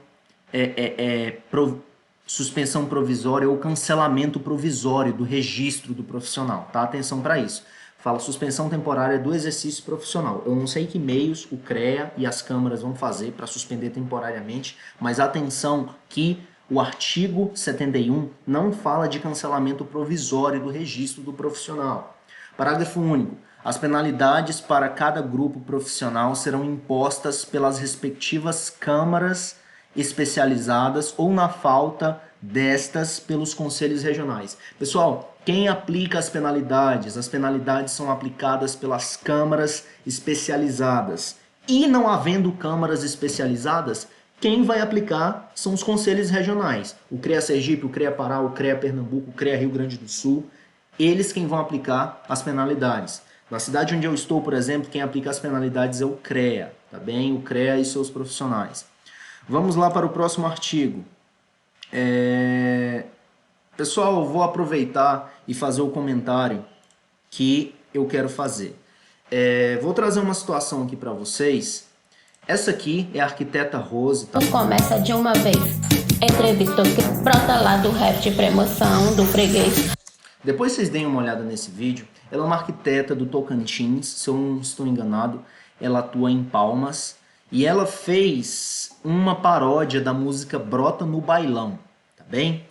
provisória ou cancelamento provisório do registro do profissional, tá? Atenção para isso. Fala suspensão temporária do exercício profissional. Eu não sei que meios o CREA e as câmaras vão fazer para suspender temporariamente, mas atenção que o artigo 71 não fala de cancelamento provisório do registro do profissional. Parágrafo único. As penalidades para cada grupo profissional serão impostas pelas respectivas câmaras especializadas ou, na falta destas, pelos conselhos regionais. Pessoal, quem aplica as penalidades? As penalidades são aplicadas pelas câmaras especializadas. E não havendo câmaras especializadas, quem vai aplicar são os conselhos regionais. O CREA Sergipe, o CREA Pará, o CREA Pernambuco, o CREA Rio Grande do Sul. Eles quem vão aplicar as penalidades. Na cidade onde eu estou, por exemplo, quem aplica as penalidades é o CREA, tá bem? O CREA e seus profissionais. Vamos lá para o próximo artigo. Pessoal, eu vou aproveitar e fazer o comentário que eu quero fazer. Vou trazer uma situação aqui para vocês. Essa aqui é a arquiteta Rose. Tá? Começa de uma vez. Entrevista que brota lá do rap de promoção do freguês. Depois vocês deem uma olhada nesse vídeo. Ela é uma arquiteta do Tocantins, se eu não estou enganado. Ela atua em Palmas. E ela fez uma paródia da música Brota no Bailão, tá bem?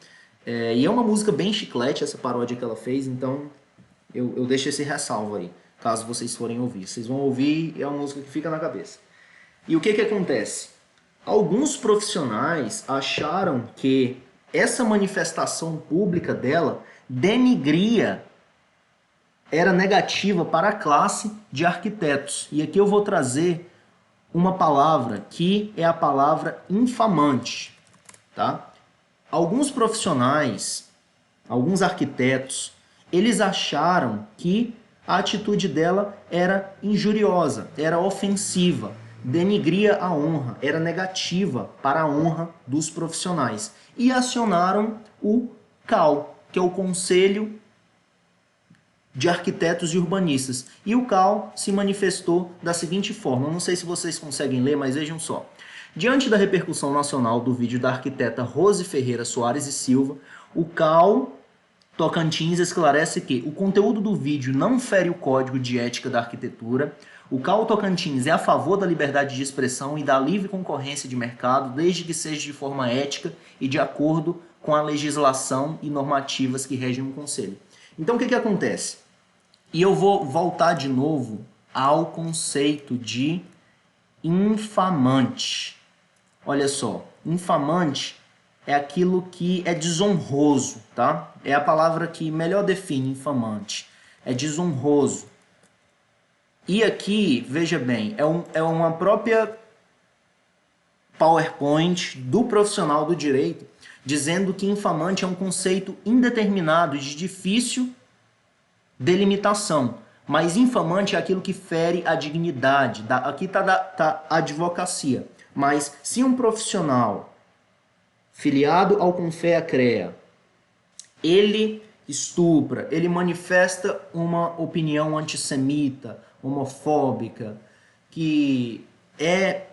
E é uma música bem chiclete essa paródia que ela fez, então eu deixo esse ressalvo aí, caso vocês forem ouvir. Vocês vão ouvir, é uma música que fica na cabeça. E o que acontece? Alguns profissionais acharam que essa manifestação pública dela denigria, era negativa para a classe de arquitetos. E aqui eu vou trazer uma palavra que é a palavra infamante, tá? Alguns profissionais, alguns arquitetos, eles acharam que a atitude dela era injuriosa, era ofensiva, denigria a honra, era negativa para a honra dos profissionais. E acionaram o CAU, que é o Conselho de Arquitetos e Urbanistas. E o CAU se manifestou da seguinte forma, eu não sei se vocês conseguem ler, mas vejam só. Diante da repercussão nacional do vídeo da arquiteta Rose Ferreira Soares e Silva, o CAU Tocantins esclarece que o conteúdo do vídeo não fere o Código de Ética da Arquitetura. O CAU Tocantins é a favor da liberdade de expressão e da livre concorrência de mercado, desde que seja de forma ética e de acordo com a legislação e normativas que regem o Conselho. Então, o que acontece? E eu vou voltar de novo ao conceito de infamante. Olha só, infamante é aquilo que é desonroso, tá? É a palavra que melhor define infamante. É desonroso. E aqui, veja bem, é uma própria PowerPoint do profissional do direito dizendo que infamante é um conceito indeterminado e de difícil delimitação. Mas infamante é aquilo que fere a dignidade. Aqui está a advocacia. Mas se um profissional filiado ao Confea-CREA, ele estupra, ele manifesta uma opinião antissemita, homofóbica, que é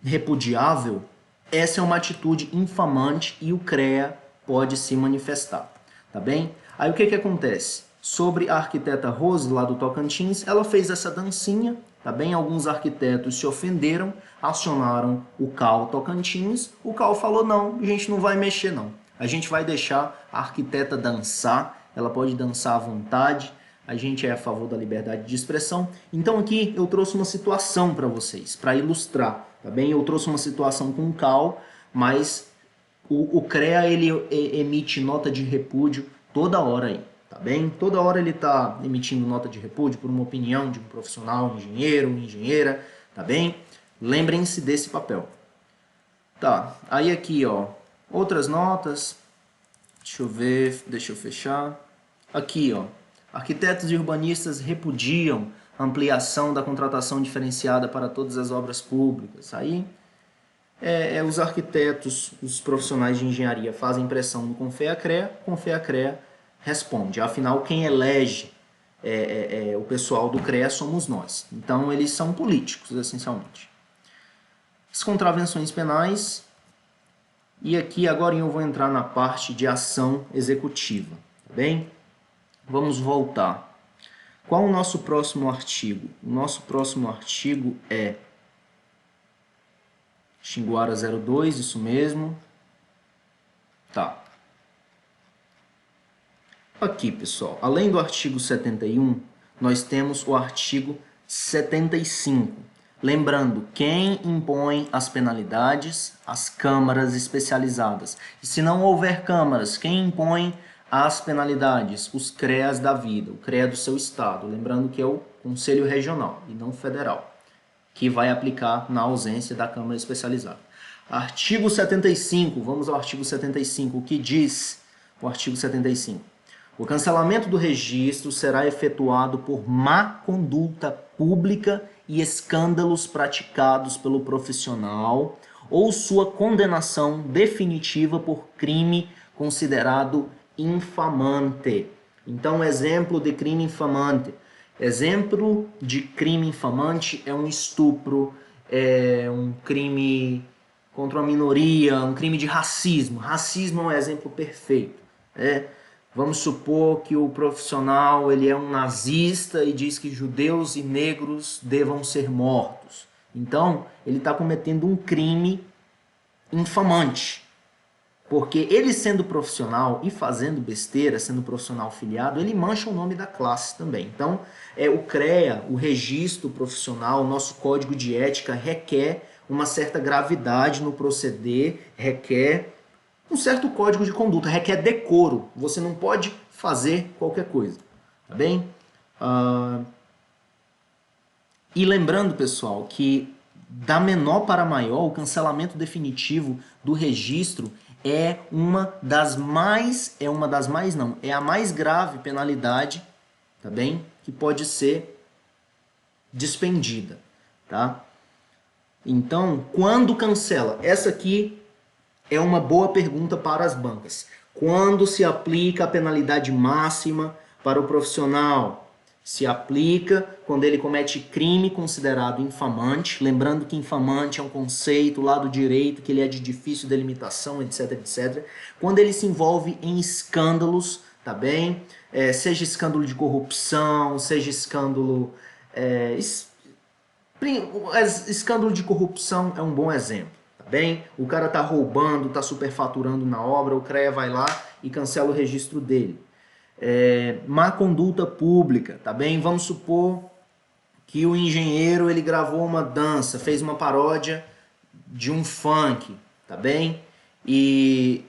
repudiável, essa é uma atitude infamante e o CREA pode se manifestar, tá bem? Aí o que acontece? Sobre a arquiteta Rose, lá do Tocantins, ela fez essa dancinha, tá bem? Alguns arquitetos se ofenderam, acionaram o CAU Tocantins, o CAU falou, não, a gente não vai mexer não. A gente vai deixar a arquiteta dançar, ela pode dançar à vontade, a gente é a favor da liberdade de expressão. Então aqui eu trouxe uma situação para vocês, para ilustrar, tá bem? Eu trouxe uma situação com o CAU, mas o CREA ele emite nota de repúdio toda hora aí. Tá bem? Toda hora ele está emitindo nota de repúdio por uma opinião de um profissional, um engenheiro, uma engenheira, tá bem? Lembrem-se desse papel. Tá, aí aqui, ó, outras notas, deixa eu ver, deixa eu fechar. Aqui, ó, arquitetos e urbanistas repudiam a ampliação da contratação diferenciada para todas as obras públicas. Aí, os arquitetos, os profissionais de engenharia fazem pressão no Confea-CREA responde. Afinal, quem elege o pessoal do CREA somos nós. Então, eles são políticos, essencialmente. As contravenções penais. E aqui, agora eu vou entrar na parte de ação executiva. Tá bem? Vamos voltar. Qual o nosso próximo artigo? O nosso próximo artigo é Xinguara 02, isso mesmo. Tá. Aqui, pessoal, além do artigo 71, nós temos o artigo 75. Lembrando, quem impõe as penalidades? As câmaras especializadas. E se não houver câmaras, quem impõe as penalidades? Os CREAs da vida, o CREA do seu estado. Lembrando que é o Conselho Regional e não Federal, que vai aplicar na ausência da câmara especializada. Artigo 75, vamos ao artigo 75. O que diz o artigo 75? O cancelamento do registro será efetuado por má conduta pública e escândalos praticados pelo profissional ou sua condenação definitiva por crime considerado infamante. Então, exemplo de crime infamante. Exemplo de crime infamante é um estupro, é um crime contra uma minoria, um crime de racismo. Racismo é um exemplo perfeito. Vamos supor que o profissional ele é um nazista e diz que judeus e negros devam ser mortos. Então, ele está cometendo um crime infamante. Porque ele sendo profissional e fazendo besteira, sendo profissional filiado, ele mancha o nome da classe também. Então, o CREA, o registro profissional, o nosso código de ética requer uma certa gravidade no proceder, requer um certo código de conduta, requer decoro. Você não pode fazer qualquer coisa, tá bem? E lembrando, pessoal, que da menor para maior, o cancelamento definitivo do registro é a mais grave penalidade, tá bem? Que pode ser despendida, tá? Então, quando cancela? Essa aqui é uma boa pergunta para as bancas. Quando se aplica a penalidade máxima para o profissional? Se aplica quando ele comete crime considerado infamante, lembrando que infamante é um conceito lá do direito, que ele é de difícil delimitação, etc, etc. Quando ele se envolve em escândalos, tá bem? Seja escândalo de corrupção, seja escândalo... escândalo de corrupção é um bom exemplo, tá bem? O cara tá roubando, tá superfaturando na obra, o CREA vai lá e cancela o registro dele. Má conduta pública, tá bem? Vamos supor que o engenheiro ele gravou uma dança, fez uma paródia de um funk, tá bem? E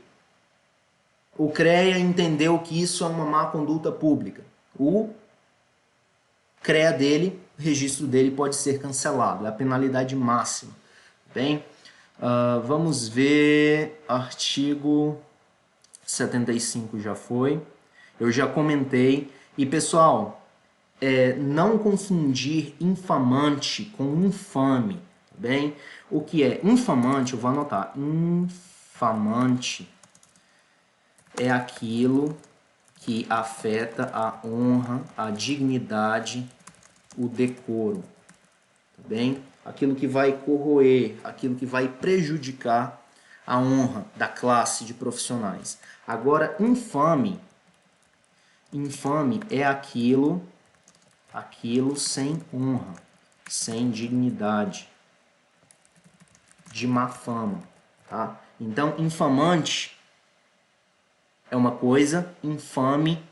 o CREA entendeu que isso é uma má conduta pública. O CREA dele, o registro dele pode ser cancelado, é a penalidade máxima, tá bem? Vamos ver, artigo 75 já foi. Eu já comentei. E, pessoal, não confundir infamante com infame, tá bem? O que é infamante, eu vou anotar. Infamante é aquilo que afeta a honra, a dignidade, o decoro, tá bem? Aquilo que vai corroer, aquilo que vai prejudicar a honra da classe de profissionais. Agora, infame é aquilo sem honra, sem dignidade, de má fama, tá? Então, infamante é uma coisa, infame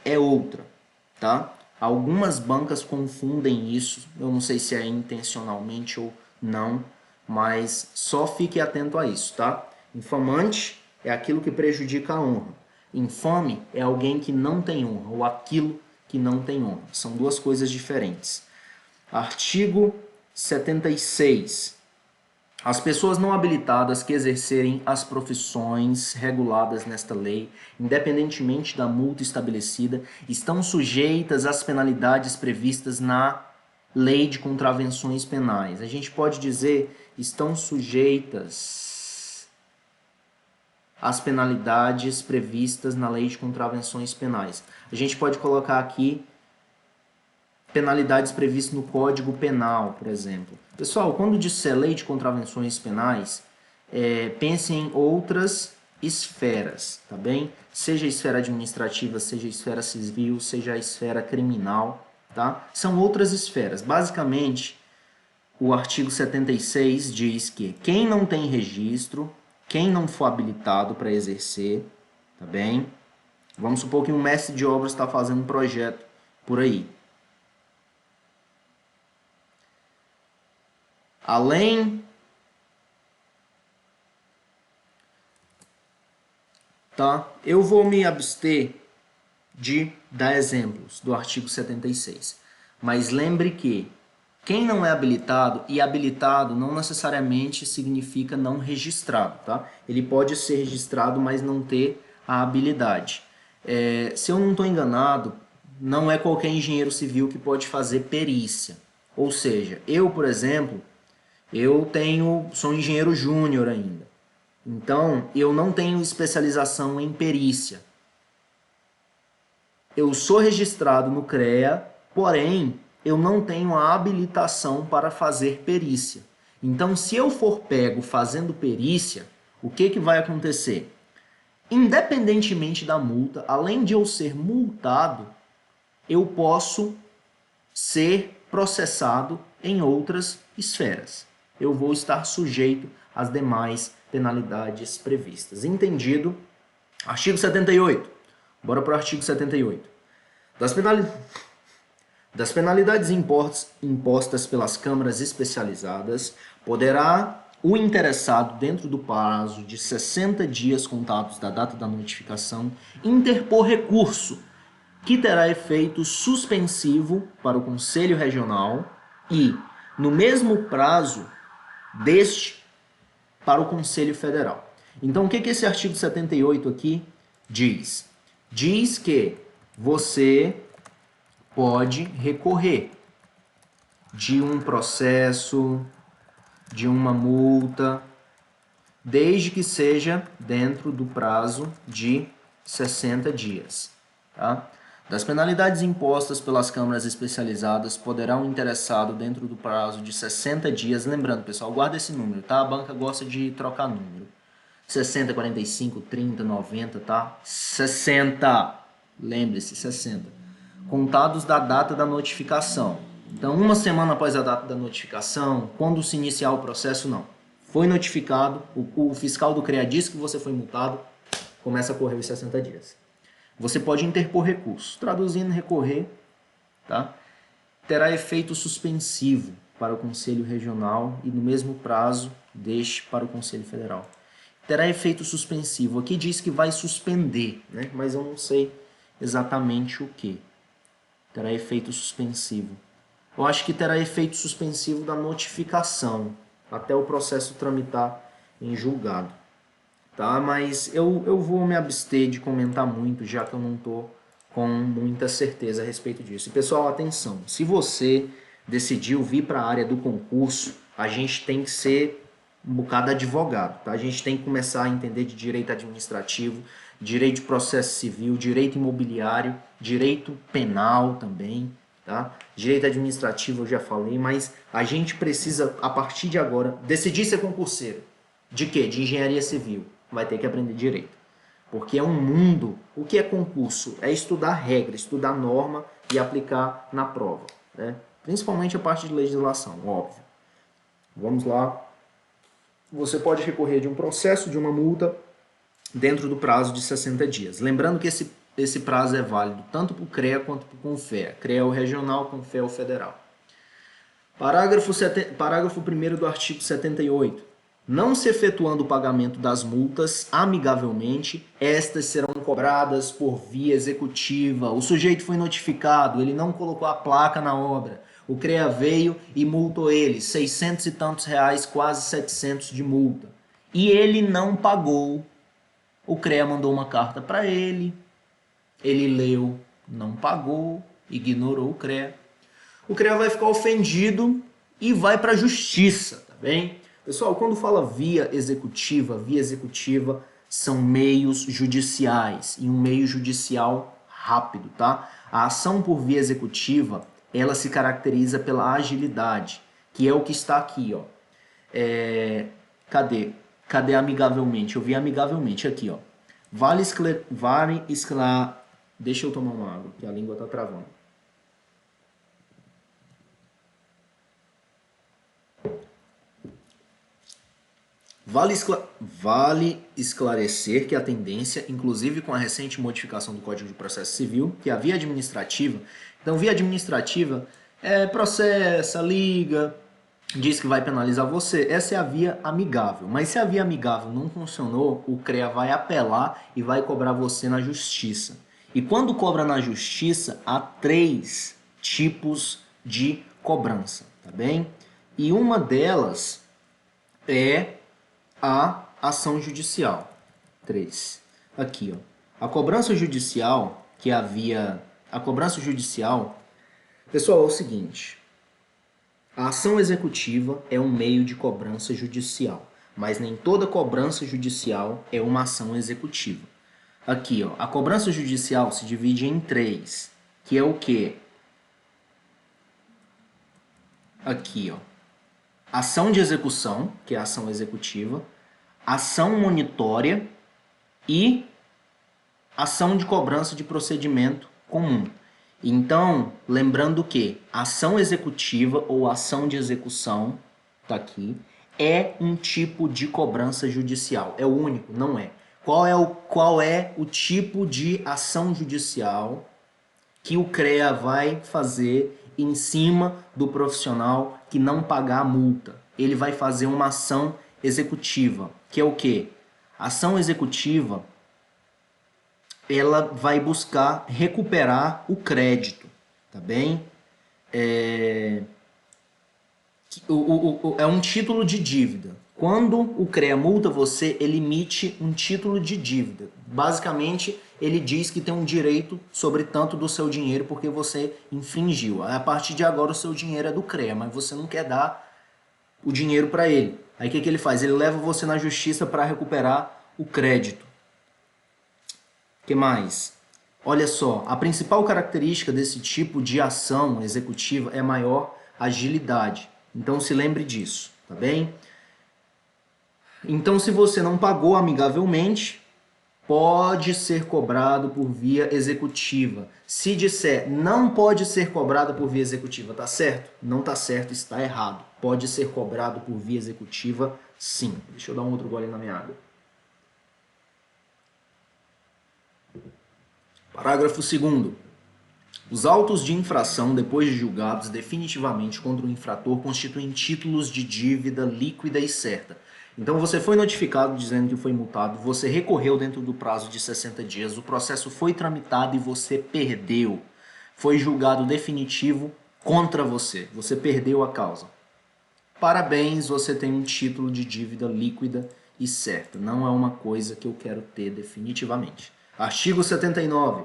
é outra, tá? Algumas bancas confundem isso, eu não sei se é intencionalmente ou não, mas só fique atento a isso, tá? Infamante é aquilo que prejudica a honra. Infame é alguém que não tem honra, ou aquilo que não tem honra. São duas coisas diferentes. Artigo 76. As pessoas não habilitadas que exercerem as profissões reguladas nesta lei, independentemente da multa estabelecida, estão sujeitas às penalidades previstas na Lei de Contravenções Penais. A gente pode dizer estão sujeitas às penalidades previstas na Lei de Contravenções Penais. A gente pode colocar aqui penalidades previstas no Código Penal, por exemplo. Pessoal, quando disser Lei de Contravenções Penais, pense em outras esferas, tá bem? Seja a esfera administrativa, seja a esfera civil, seja a esfera criminal, tá? São outras esferas. Basicamente, o artigo 76 diz que quem não tem registro, quem não for habilitado para exercer, tá bem? Vamos supor que um mestre de obras está fazendo um projeto por aí. Além, tá? Eu vou me abster de dar exemplos do artigo 76. Mas lembre que quem não é habilitado, e habilitado não necessariamente significa não registrado, tá? Ele pode ser registrado, mas não ter a habilidade. Se eu não estou enganado, não é qualquer engenheiro civil que pode fazer perícia. Ou seja, eu, por exemplo, sou engenheiro júnior ainda. Então, eu não tenho especialização em perícia. Eu sou registrado no CREA, porém, eu não tenho a habilitação para fazer perícia. Então, se eu for pego fazendo perícia, o que vai acontecer? Independentemente da multa, além de eu ser multado, eu posso ser processado em outras esferas. Eu vou estar sujeito às demais penalidades previstas. Entendido? Artigo 78. Bora para o artigo 78. Das penalidades impostas pelas câmaras especializadas, poderá o interessado, dentro do prazo de 60 dias contados da data da notificação, interpor recurso, que terá efeito suspensivo para o Conselho Regional e, no mesmo prazo deste, para o Conselho Federal. Então, o que esse artigo 78 aqui diz? Diz que você pode recorrer de um processo, de uma multa, desde que seja dentro do prazo de 60 dias. Tá? Das penalidades impostas pelas câmaras especializadas, poderá o interessado, dentro do prazo de 60 dias, lembrando, pessoal, guarda esse número, tá? A banca gosta de trocar número. 60, 45, 30, 90, tá? 60, lembre-se, 60. Contados da data da notificação. Então, uma semana após a data da notificação, quando se iniciar o processo, não. Foi notificado, o fiscal do CREA disse que você foi multado, começa a correr os 60 dias. Você pode interpor recurso. Traduzindo, recorrer, tá? Terá efeito suspensivo para o Conselho Regional e no mesmo prazo deste para o Conselho Federal. Terá efeito suspensivo. Aqui diz que vai suspender, né? Mas eu não sei exatamente o que. Terá efeito suspensivo. Eu acho que terá efeito suspensivo da notificação, até o processo tramitar em julgado. Tá? Mas eu vou me abster de comentar muito, já que eu não estou com muita certeza a respeito disso. E, pessoal, atenção, se você decidiu vir para a área do concurso, a gente tem que ser um bocado advogado, tá? A gente tem que começar a entender de direito administrativo, direito de processo civil, direito imobiliário, direito penal também, tá? Direito administrativo eu já falei, mas a gente precisa, a partir de agora, decidir ser concurseiro. De quê? De engenharia civil. Vai ter que aprender direito. Porque é um mundo. O que é concurso? É estudar regra, estudar norma e aplicar na prova, né? Principalmente a parte de legislação, óbvio. Vamos lá. Você pode recorrer de um processo, de uma multa, dentro do prazo de 60 dias. Lembrando que esse prazo é válido tanto para o CREA quanto para o CONFEA. CREA é o regional, CONFEA é o federal. Parágrafo 1º do artigo 78. Não se efetuando o pagamento das multas amigavelmente, estas serão cobradas por via executiva. O sujeito foi notificado, ele não colocou a placa na obra. O CREA veio e multou ele, 600 e tantos reais, quase 700 de multa. E ele não pagou. O CREA mandou uma carta para ele, ele leu, não pagou, ignorou o CREA. O CREA vai ficar ofendido e vai para a justiça, tá bem? Pessoal, quando fala via executiva são meios judiciais e um meio judicial rápido, tá? A ação por via executiva, ela se caracteriza pela agilidade, que é o que está aqui, ó. Cadê amigavelmente? Eu vi amigavelmente aqui, ó. Deixa eu tomar uma água, que a língua tá travando. Vale esclarecer que a tendência, inclusive com a recente modificação do Código de Processo Civil, que a via administrativa, então via administrativa processa, liga, diz que vai penalizar você, essa é a via amigável. Mas se a via amigável não funcionou, o CREA vai apelar e vai cobrar você na justiça. E quando cobra na justiça, há 3 tipos de cobrança, tá bem? E uma delas é a ação judicial. 3. Aqui, ó. A cobrança judicial, que é a via... A cobrança judicial, pessoal, é o seguinte. A ação executiva é um meio de cobrança judicial, mas nem toda cobrança judicial é uma ação executiva. Aqui, ó. A cobrança judicial se divide em 3, que é o quê? Aqui, ó. Ação de execução, que é a ação executiva, ação monitória e ação de cobrança de procedimento comum. Então, lembrando que ação executiva ou ação de execução, tá aqui, é um tipo de cobrança judicial. É o único? Não é. Qual é o tipo de ação judicial que o CREA vai fazer em cima do profissional que não pagar a multa? Ele vai fazer uma ação executiva, que é o quê? A ação executiva, ela vai buscar recuperar o crédito, tá bem? É um título de dívida. Quando o CREA multa você, ele emite um título de dívida. Basicamente, ele diz que tem um direito sobre tanto do seu dinheiro porque você infringiu. A partir de agora, o seu dinheiro é do CREA, mas você não quer dar o dinheiro para ele. Aí o que ele faz? Ele leva você na justiça para recuperar o crédito. O que mais? Olha só, a principal característica desse tipo de ação executiva é maior agilidade. Então se lembre disso, tá bem? Então se você não pagou amigavelmente, pode ser cobrado por via executiva. Se disser não pode ser cobrado por via executiva, tá certo? Não tá certo, está errado. Pode ser cobrado por via executiva, sim. Deixa eu dar um outro gole na minha água. Parágrafo 2º. Os autos de infração, depois de julgados definitivamente contra o infrator, constituem títulos de dívida líquida e certa. Então você foi notificado dizendo que foi multado, você recorreu dentro do prazo de 60 dias, o processo foi tramitado e você perdeu. Foi julgado definitivo contra você, você perdeu a causa. Parabéns, você tem um título de dívida líquida e certa. Não é uma coisa que eu quero ter definitivamente. Artigo 79.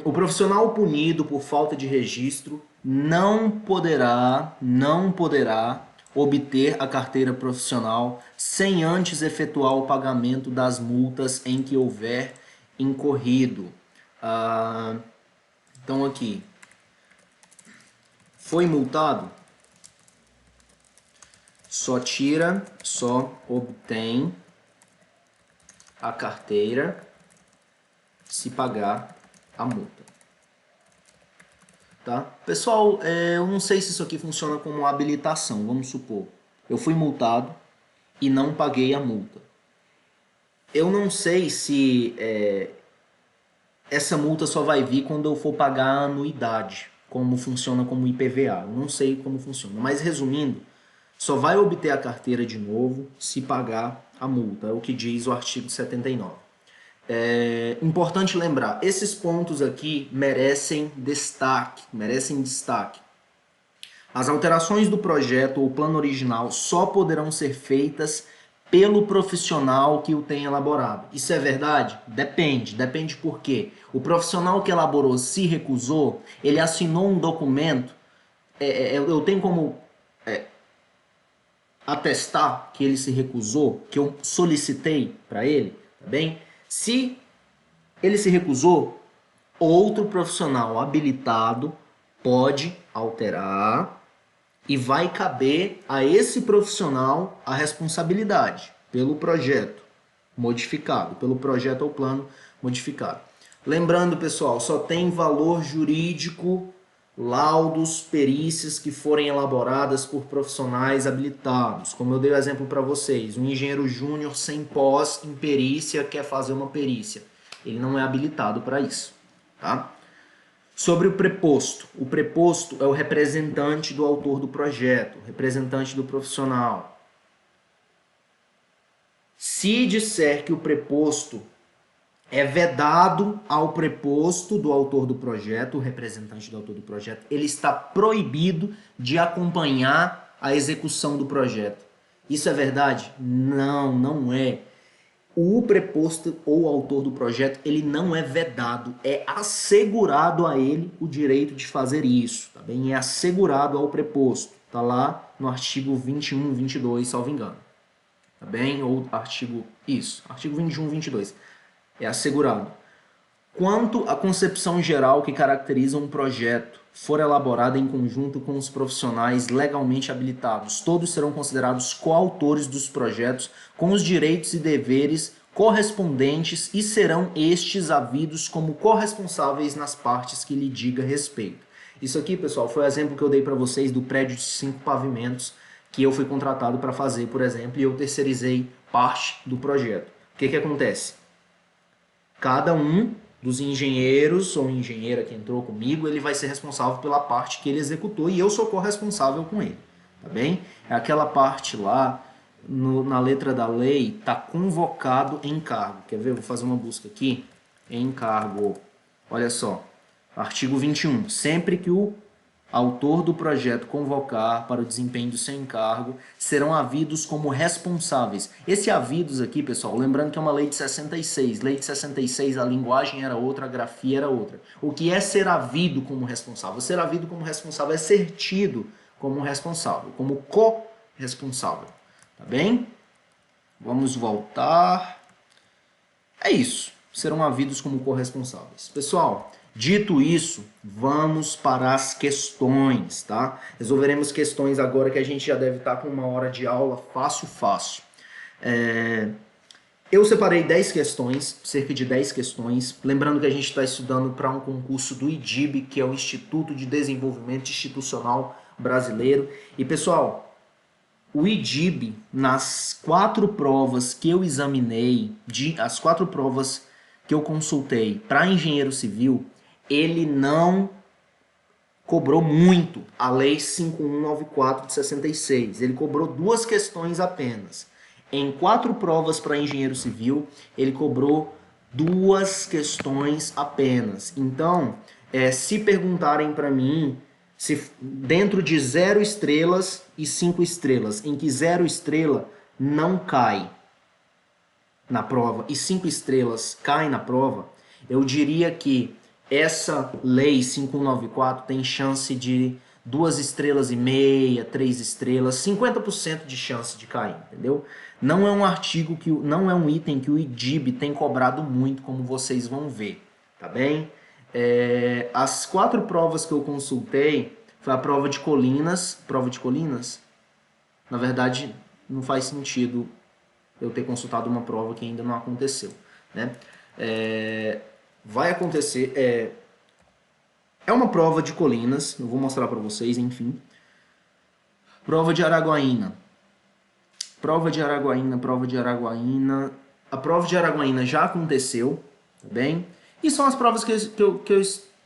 O profissional punido por falta de registro não poderá obter a carteira profissional sem antes efetuar o pagamento das multas em que houver incorrido. Então aqui, foi multado? Só obtém a carteira se pagar a multa. Tá? Pessoal, eu não sei se isso aqui funciona como uma habilitação. Vamos supor, eu fui multado e não paguei a multa. Eu não sei se essa multa só vai vir quando eu for pagar a anuidade, como funciona como IPVA. Eu não sei como funciona, mas resumindo, só vai obter a carteira de novo se pagar a multa. É o que diz o artigo 79. Importante lembrar, esses pontos aqui merecem destaque. As alterações do projeto ou plano original só poderão ser feitas pelo profissional que o tem elaborado. Isso é verdade? Depende por quê? O profissional que elaborou se recusou, ele assinou um documento, eu tenho como atestar que ele se recusou, que eu solicitei para ele, tá bem? Se ele se recusou, outro profissional habilitado pode alterar e vai caber a esse profissional a responsabilidade pelo projeto modificado, pelo projeto ou plano modificado. Lembrando, pessoal, só tem valor jurídico, laudos, perícias que forem elaboradas por profissionais habilitados. Como eu dei o exemplo para vocês, um engenheiro júnior sem pós em perícia quer fazer uma perícia. Ele não é habilitado para isso, tá? Sobre o preposto. O preposto é o representante do autor do projeto, o representante do profissional. Se disser que o preposto é vedado ao preposto do autor do projeto, o representante do autor do projeto, ele está proibido de acompanhar a execução do projeto. Isso é verdade? Não, não é. O preposto ou autor do projeto, ele não é vedado, é assegurado a ele o direito de fazer isso, tá bem? É assegurado ao preposto, tá lá no artigo 21, 22, salvo engano, tá bem? Ou artigo 21, 22. É assegurado. Quanto à concepção geral que caracteriza um projeto for elaborada em conjunto com os profissionais legalmente habilitados, todos serão considerados coautores dos projetos com os direitos e deveres correspondentes e serão estes havidos como corresponsáveis nas partes que lhe diga respeito. Isso aqui, pessoal, foi o exemplo que eu dei para vocês do prédio de 5 pavimentos que eu fui contratado para fazer, por exemplo, e eu terceirizei parte do projeto. O que acontece? Cada um dos engenheiros ou engenheira que entrou comigo, ele vai ser responsável pela parte que ele executou e eu sou corresponsável com ele, tá bem? É aquela parte lá na letra da lei está convocado em cargo. Quer ver? Vou fazer uma busca aqui. Em cargo. Olha só. Artigo 21. Sempre que o autor do projeto convocar para o desempenho do seu encargo, serão havidos como responsáveis. Esse havidos aqui, pessoal, lembrando que é uma lei de 66. Lei de 66, a linguagem era outra, a grafia era outra. O que é ser havido como responsável? Ser havido como responsável é ser tido como responsável, como co-responsável. Tá bem? Vamos voltar. É isso. Serão havidos como corresponsáveis. Pessoal, dito isso, vamos para as questões, tá? Resolveremos questões agora que a gente já deve estar com 1 hora de aula fácil. Eu separei 10 questões, cerca de 10 questões. Lembrando que a gente está estudando para um concurso do IDIB, que é o Instituto de Desenvolvimento Institucional Brasileiro. E, pessoal, o IDIB, nas 4 provas que eu examinei, as 4 provas que eu consultei para engenheiro civil, ele não cobrou muito a Lei 5194 de 66. Ele cobrou 2 questões apenas. Em 4 provas para engenheiro civil, ele cobrou 2 questões apenas. Então, se perguntarem para mim, se dentro de 0 estrelas e 5 estrelas, em que 0 estrela não cai na prova e 5 estrelas cai na prova, eu diria que essa lei 5194 tem chance de 2 estrelas e meia, 3 estrelas, 50% de chance de cair, entendeu? Não é um artigo não é um item que o IDIB tem cobrado muito, como vocês vão ver, tá bem? As 4 provas que eu consultei foi a prova de Colinas. Prova de Colinas? Na verdade, não faz sentido eu ter consultado uma prova que ainda não aconteceu, né? Vai acontecer. É uma prova de Colinas, eu vou mostrar para vocês, enfim. Prova de Araguaína. Prova de Araguaína. A prova de Araguaína já aconteceu, tá bem? E são as provas que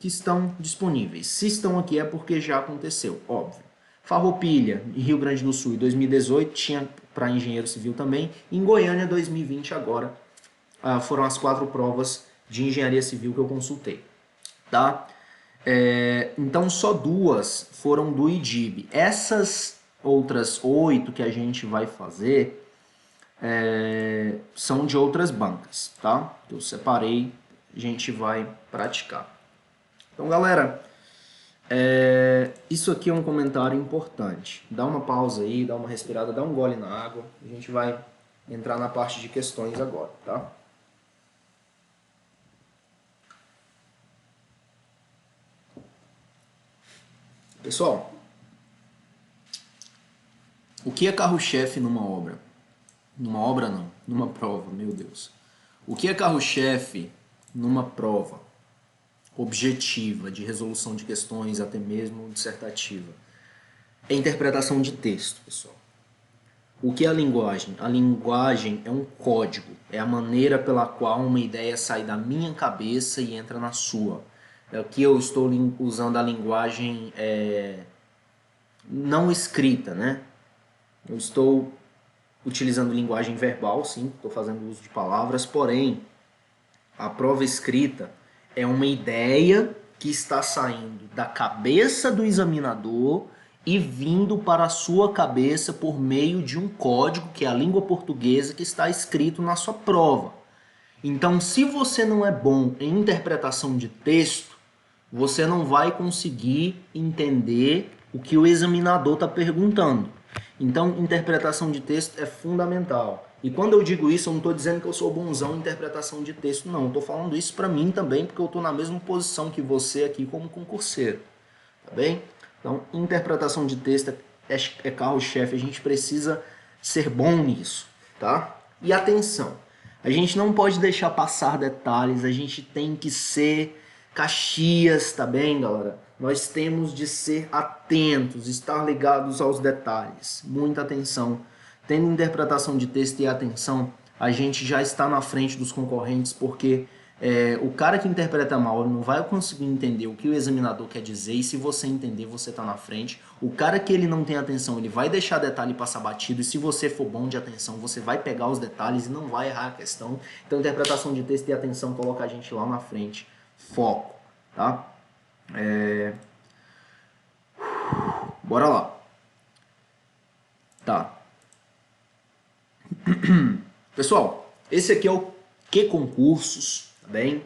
estão disponíveis. Se estão aqui é porque já aconteceu, óbvio. Farroupilha, em Rio Grande do Sul, em 2018, tinha para engenheiro civil também. Em Goiânia, 2020, agora, foram as 4 provas de engenharia civil que eu consultei, tá? Então, só 2 foram do IDIB. Essas outras 8 que a gente vai fazer são de outras bancas, tá? Eu separei, a gente vai praticar. Então, galera, isso aqui é um comentário importante. Dá uma pausa aí, dá uma respirada, dá um gole na água. A gente vai entrar na parte de questões agora, tá? Pessoal, o que é carro-chefe numa obra? Numa obra não, numa prova, meu Deus. O que é carro-chefe numa prova objetiva, de resolução de questões, até mesmo dissertativa? É interpretação de texto, pessoal. O que é a linguagem? A linguagem é um código, é a maneira pela qual uma ideia sai da minha cabeça e entra na sua. Aqui eu estou usando a linguagem não escrita, né? Eu estou utilizando linguagem verbal, sim, estou fazendo uso de palavras, porém, a prova escrita é uma ideia que está saindo da cabeça do examinador e vindo para a sua cabeça por meio de um código, que é a língua portuguesa, que está escrito na sua prova. Então, se você não é bom em interpretação de texto, você não vai conseguir entender o que o examinador está perguntando. Então, interpretação de texto é fundamental. E quando eu digo isso, eu não estou dizendo que eu sou bonzão em interpretação de texto, não. Estou falando isso para mim também, porque eu estou na mesma posição que você aqui como concurseiro. Tá bem? Então, interpretação de texto é carro-chefe, a gente precisa ser bom nisso, tá? E atenção, a gente não pode deixar passar detalhes, a gente tem que ser Caxias, tá bem, galera? Nós temos de ser atentos, estar ligados aos detalhes. Muita atenção. Tendo interpretação de texto e atenção, a gente já está na frente dos concorrentes, porque O cara que interpreta mal ele não vai conseguir entender o que o examinador quer dizer, e se você entender, você está na frente. O cara que ele não tem atenção, ele vai deixar detalhe passar batido, e se você for bom de atenção, você vai pegar os detalhes e não vai errar a questão. Então, interpretação de texto e atenção coloca a gente lá na frente. Foco, tá? Bora lá. Tá. Pessoal, esse aqui é o Que Concursos, tá bem?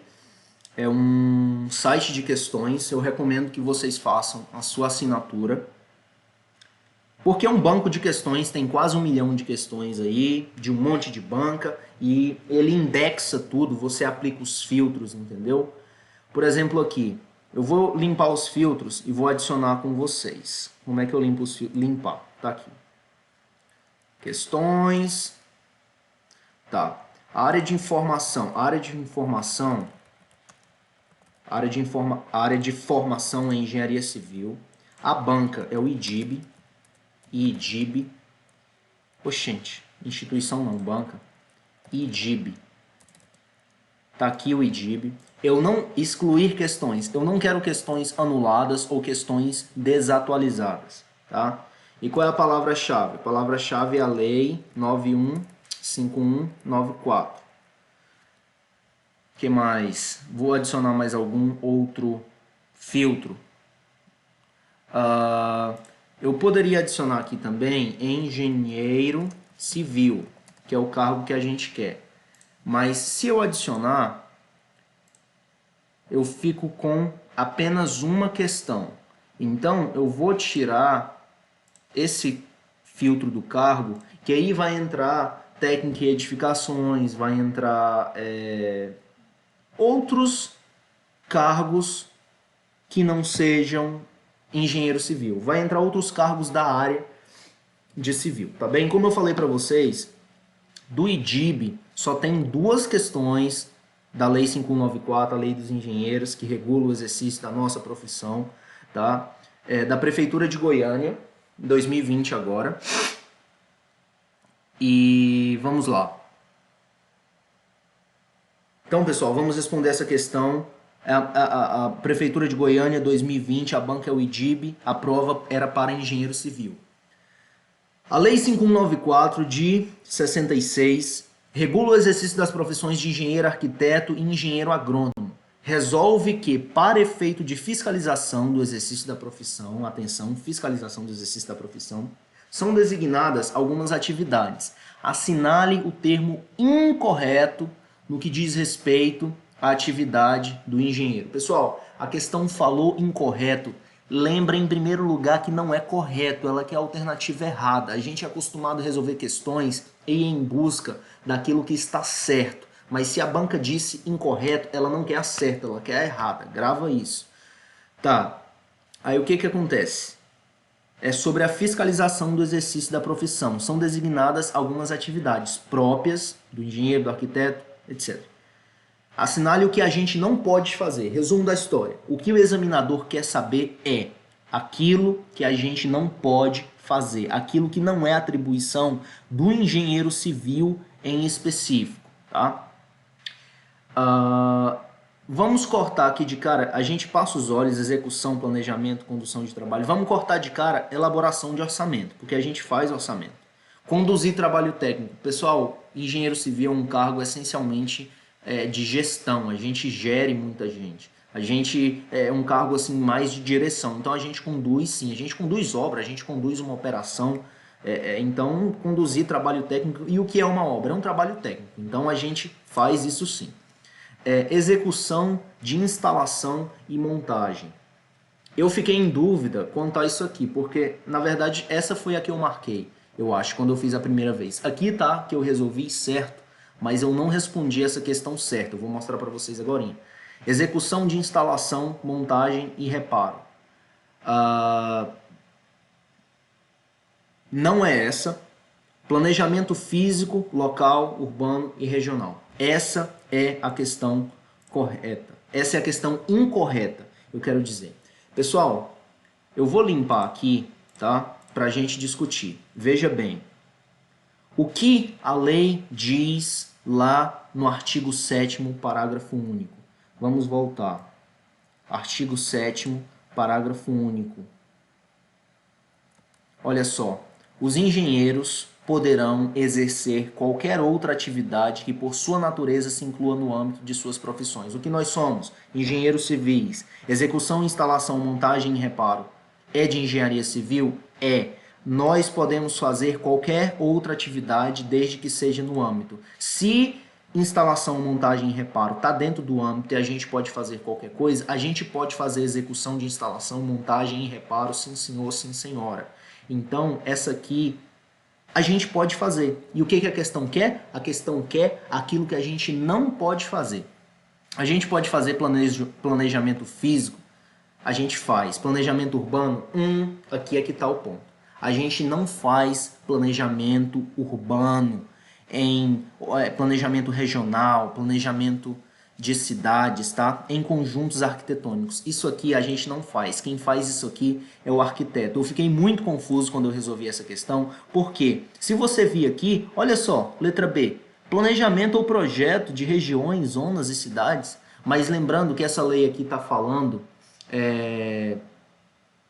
É um site de questões. Eu recomendo que vocês façam a sua assinatura, porque é um banco de questões, tem quase 1 milhão de questões aí, de um monte de banca, e ele indexa tudo, você aplica os filtros, entendeu? Por exemplo, aqui, eu vou limpar os filtros e vou adicionar com vocês. Como é que eu limpo os filtros? Limpar, tá aqui. Questões, tá. Área de informação é engenharia civil. A banca é o IDIB. Oxente, instituição não, banca. IDIB. Tá aqui o IDIB. Eu não excluir questões. Eu não quero questões anuladas ou questões desatualizadas, tá? E qual é a palavra-chave? A palavra-chave é a lei 915194. O que mais? Vou adicionar mais algum outro filtro. Eu poderia adicionar aqui também engenheiro civil, que é o cargo que a gente quer. Mas se eu adicionar, eu fico com apenas uma questão. Então, eu vou tirar esse filtro do cargo, que aí vai entrar técnica e edificações, vai entrar outros cargos que não sejam engenheiro civil. Vai entrar outros cargos da área de civil, tá bem? Como eu falei para vocês, do IDIB só tem 2 questões da Lei 5194, a Lei dos Engenheiros, que regula o exercício da nossa profissão, tá? Da Prefeitura de Goiânia, 2020 agora. E vamos lá. Então, pessoal, vamos responder essa questão. A Prefeitura de Goiânia, 2020, a banca é o IDIB, a prova era para engenheiro civil. A Lei 5194 de 66 regula o exercício das profissões de engenheiro, arquiteto e engenheiro agrônomo. Resolve que, para efeito de fiscalização do exercício da profissão, atenção, fiscalização do exercício da profissão, são designadas algumas atividades. Assinale o termo incorreto no que diz respeito à atividade do engenheiro. Pessoal, a questão falou incorreto. Lembra, em primeiro lugar, que não é correto, ela quer a alternativa errada. A gente é acostumado a resolver questões e ir em busca daquilo que está certo. Mas se a banca disse incorreto, ela não quer a certa, ela quer a errada. Grava isso. Tá. Aí o que acontece? É sobre a fiscalização do exercício da profissão. São designadas algumas atividades próprias do engenheiro, do arquiteto, etc. Assinale o que a gente não pode fazer. Resumo da história. O que o examinador quer saber é aquilo que a gente não pode fazer, aquilo que não é atribuição do engenheiro civil em específico, tá? Vamos cortar aqui de cara, a gente passa os olhos, execução, planejamento, condução de trabalho. Vamos cortar de cara elaboração de orçamento, porque a gente faz orçamento. Conduzir trabalho técnico. Pessoal, engenheiro civil é um cargo essencialmente de gestão, a gente gere muita gente. A gente é um cargo assim mais de direção, então a gente conduz sim, a gente conduz obra, a gente conduz uma operação. Então, conduzir trabalho técnico, e o que é uma obra? É um trabalho técnico, então a gente faz isso sim. Execução de instalação e montagem. Eu fiquei em dúvida quanto a isso aqui, porque na verdade essa foi a que eu marquei, eu acho, quando eu fiz a primeira vez. Aqui tá que eu resolvi certo, mas eu não respondi essa questão certa, eu vou mostrar para vocês agora. Execução de instalação, montagem e reparo. Não é essa. Planejamento físico, local, urbano e regional. Essa é a questão correta. Essa é a questão incorreta, eu quero dizer. Pessoal, eu vou limpar aqui, tá? Pra gente discutir. Veja bem. O que a lei diz lá no artigo 7º, parágrafo único. Vamos voltar. Artigo 7º, parágrafo único. Olha só, os engenheiros poderão exercer qualquer outra atividade que por sua natureza se inclua no âmbito de suas profissões. O que nós somos? Engenheiros civis. Execução, instalação, montagem e reparo é de engenharia civil? É. Nós podemos fazer qualquer outra atividade desde que seja no âmbito. Se instalação, montagem e reparo está dentro do âmbito e a gente pode fazer qualquer coisa, a gente pode fazer execução de instalação, montagem e reparo, sim senhor, sim senhora. Então, essa aqui a gente pode fazer. E o que a questão quer? A questão quer aquilo que a gente não pode fazer. A gente pode fazer planejamento físico, a gente faz. Planejamento urbano, aqui é que está o ponto. A gente não faz planejamento urbano em planejamento regional, planejamento de cidades, tá? Em conjuntos arquitetônicos. Isso aqui a gente não faz. Quem faz isso aqui é o arquiteto. Eu fiquei muito confuso quando eu resolvi essa questão, porque se você vir aqui, olha só, letra B, planejamento ou projeto de regiões, zonas e cidades, mas lembrando que essa lei aqui está falando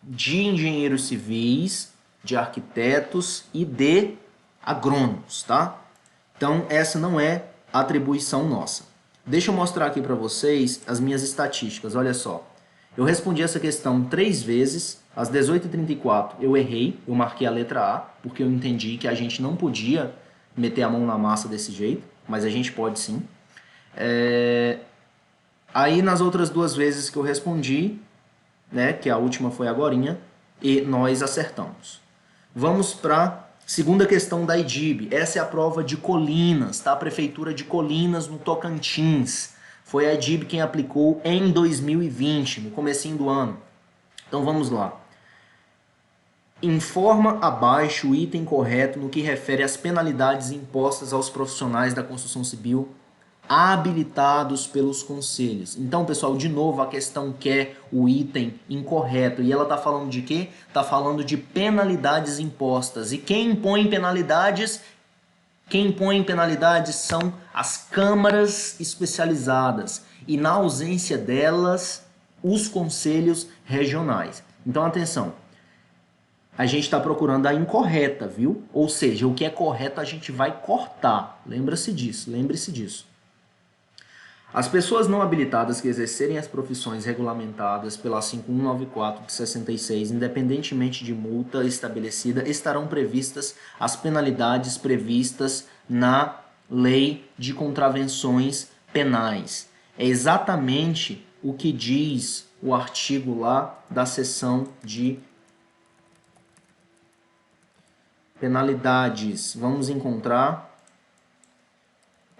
de engenheiros civis, de arquitetos e de agrônomos, tá? Então, essa não é atribuição nossa. Deixa eu mostrar aqui para vocês as minhas estatísticas, olha só. Eu respondi essa questão 3 vezes, às 18h34 eu errei, eu marquei a letra A, porque eu entendi que a gente não podia meter a mão na massa desse jeito, mas a gente pode sim. Aí nas outras 2 vezes que eu respondi, né, que a última foi agorinha, e nós acertamos. Vamos para segunda questão da IDIB. Essa é a prova de Colinas, tá? A Prefeitura de Colinas, no Tocantins. Foi a IDIB quem aplicou em 2020, no comecinho do ano. Então vamos lá. Informa abaixo o item correto no que refere às penalidades impostas aos profissionais da construção civil habilitados pelos conselhos. Então, pessoal, de novo, a questão quer o item incorreto. E ela está falando de quê? Está falando de penalidades impostas. E quem impõe penalidades? Quem impõe penalidades são as câmaras especializadas. E na ausência delas, os conselhos regionais. Então, atenção. A gente está procurando a incorreta, viu? Ou seja, o que é correto a gente vai cortar. Lembre-se disso. As pessoas não habilitadas que exercerem as profissões regulamentadas pela 5194 de 66, independentemente de multa estabelecida, estarão previstas as penalidades previstas na Lei de Contravenções Penais. É exatamente o que diz o artigo lá da seção de penalidades. Vamos encontrar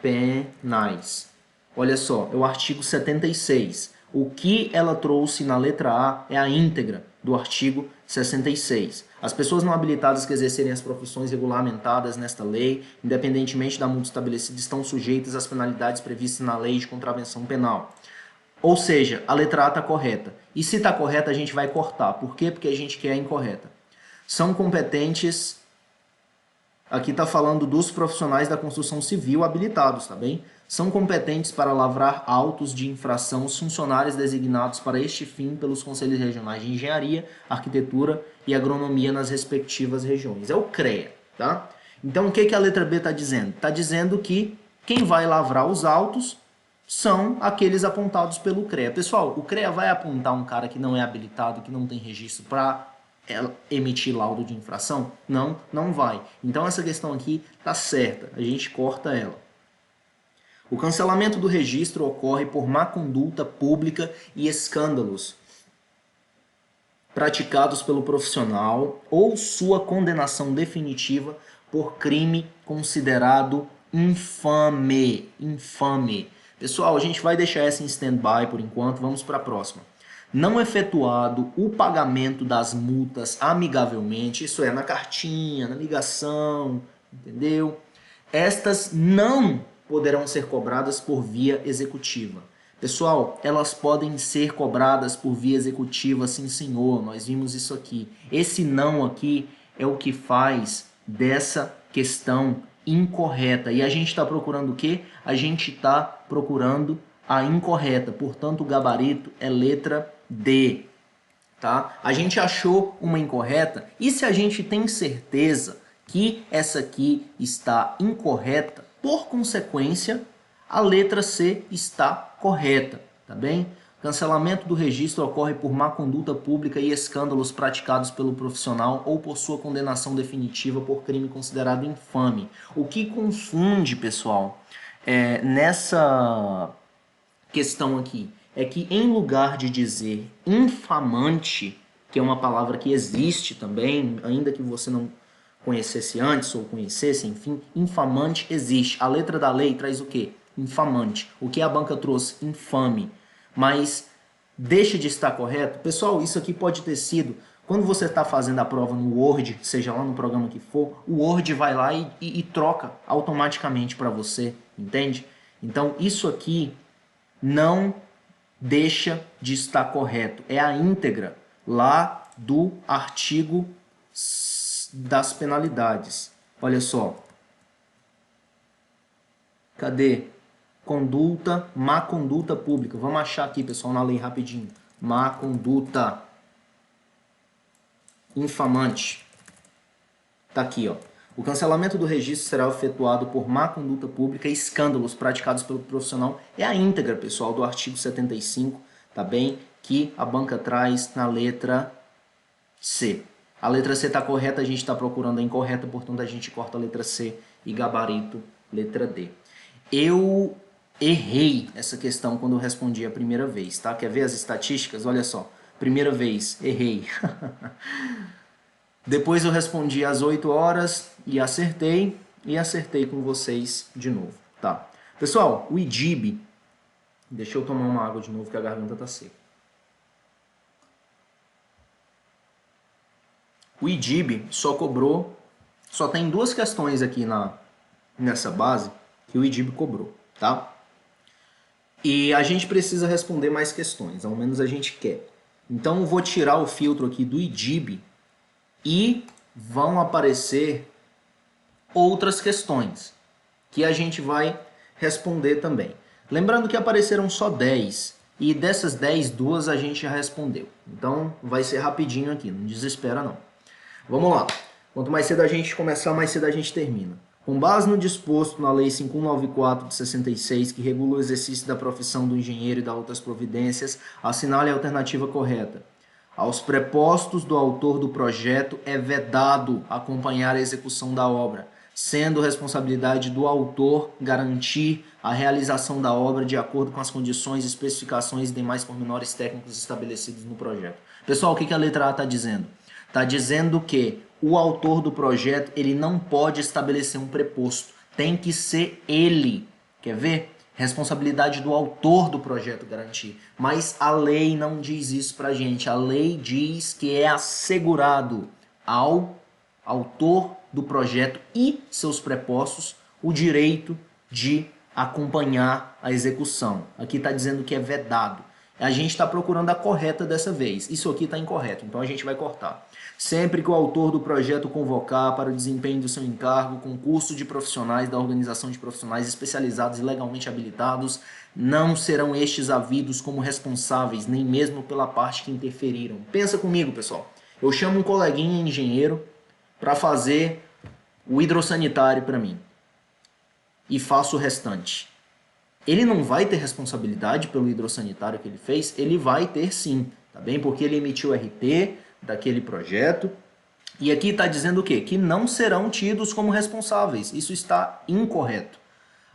penais. Olha só, é o artigo 76. O que ela trouxe na letra A é a íntegra do artigo 66. As pessoas não habilitadas que exercerem as profissões regulamentadas nesta lei, independentemente da multa estabelecida, estão sujeitas às penalidades previstas na Lei de Contravenção Penal. Ou seja, a letra A está correta. E se está correta, a gente vai cortar. Por quê? Porque a gente quer a incorreta. São competentes... Aqui está falando dos profissionais da construção civil habilitados, tá bem? São competentes para lavrar autos de infração os funcionários designados para este fim pelos conselhos regionais de engenharia, arquitetura e agronomia nas respectivas regiões. É o CREA, tá? Então, o que a letra B está dizendo? Está dizendo que quem vai lavrar os autos são aqueles apontados pelo CREA. Pessoal, o CREA vai apontar um cara que não é habilitado, que não tem registro para emitir laudo de infração? Não, não vai. Então essa questão aqui está certa, a gente corta ela. O cancelamento do registro ocorre por má conduta pública e escândalos praticados pelo profissional ou sua condenação definitiva por crime considerado infame. Pessoal, a gente vai deixar essa em stand-by por enquanto, vamos para a próxima. Não efetuado o pagamento das multas amigavelmente, isso é, na cartinha, na ligação, entendeu? Estas não poderão ser cobradas por via executiva. Pessoal, elas podem ser cobradas por via executiva, sim senhor, nós vimos isso aqui. Esse não aqui é o que faz dessa questão incorreta. E a gente está procurando o quê? A gente está procurando a incorreta. Portanto, o gabarito é letra D. Tá? A gente achou uma incorreta e se a gente tem certeza que essa aqui está incorreta, por consequência, a letra C está correta, tá bem? Cancelamento do registro ocorre por má conduta pública e escândalos praticados pelo profissional ou por sua condenação definitiva por crime considerado infame. O que confunde, pessoal, nessa questão aqui é que em lugar de dizer infamante, que é uma palavra que existe também, ainda que você não conhecesse antes ou conhecesse, enfim, infamante existe. A letra da lei traz o quê? Infamante. O que a banca trouxe? Infame. Mas deixa de estar correto? Pessoal, isso aqui pode ter sido, quando você está fazendo a prova no Word, seja lá no programa que for, o Word vai lá e troca automaticamente para você, entende? Então, isso aqui não deixa de estar correto. É a íntegra lá do artigo das penalidades. Olha só. Cadê? Conduta, má conduta pública. Vamos achar aqui, pessoal, na lei rapidinho. Má conduta infamante. Tá aqui, ó. O cancelamento do registro será efetuado por má conduta pública e escândalos praticados pelo profissional. É a íntegra, pessoal, do artigo 75, tá bem? Que a banca traz na letra C. A letra C está correta, a gente está procurando a incorreta, portanto a gente corta a letra C e gabarito letra D. Eu errei essa questão quando eu respondi a primeira vez, tá? Quer ver as estatísticas? Olha só. Primeira vez, errei. Depois eu respondi às 8 horas e acertei com vocês de novo, tá? Pessoal, o IDIB, deixa eu tomar uma água de novo que a garganta tá seca. O IDIB só tem duas questões aqui nessa base que o IDIB cobrou, tá? E a gente precisa responder mais questões, ao menos a gente quer. Então eu vou tirar o filtro aqui do IDIB e vão aparecer outras questões que a gente vai responder também. Lembrando que apareceram só 10 e dessas 10, 2 a gente já respondeu. Então vai ser rapidinho aqui, não desespera não. Vamos lá. Quanto mais cedo a gente começar, mais cedo a gente termina. Com base no disposto na Lei 5194 de 66, que regula o exercício da profissão do engenheiro e das outras providências, assinale a alternativa correta. Aos prepostos do autor do projeto é vedado acompanhar a execução da obra, sendo responsabilidade do autor garantir a realização da obra de acordo com as condições, especificações e demais pormenores técnicos estabelecidos no projeto. Pessoal, o que a letra A está dizendo? Está dizendo que o autor do projeto ele não pode estabelecer um preposto, tem que ser ele. Quer ver? Responsabilidade do autor do projeto garantir. Mas a lei não diz isso pra gente. A lei diz que é assegurado ao autor do projeto e seus prepostos o direito de acompanhar a execução. Aqui está dizendo que é vedado. A gente está procurando a correta dessa vez. Isso aqui está incorreto, então a gente vai cortar. Sempre que o autor do projeto convocar para o desempenho do seu encargo concurso de profissionais da organização de profissionais especializados e legalmente habilitados, não serão estes havidos como responsáveis, nem mesmo pela parte que interferiram. Pensa comigo, pessoal. Eu chamo um coleguinha engenheiro para fazer o hidrossanitário para mim e faço o restante. Ele não vai ter responsabilidade pelo hidrossanitário que ele fez? Ele vai ter sim, tá bem? Porque ele emitiu o RT daquele projeto. E aqui está dizendo o quê? Que não serão tidos como responsáveis. Isso está incorreto.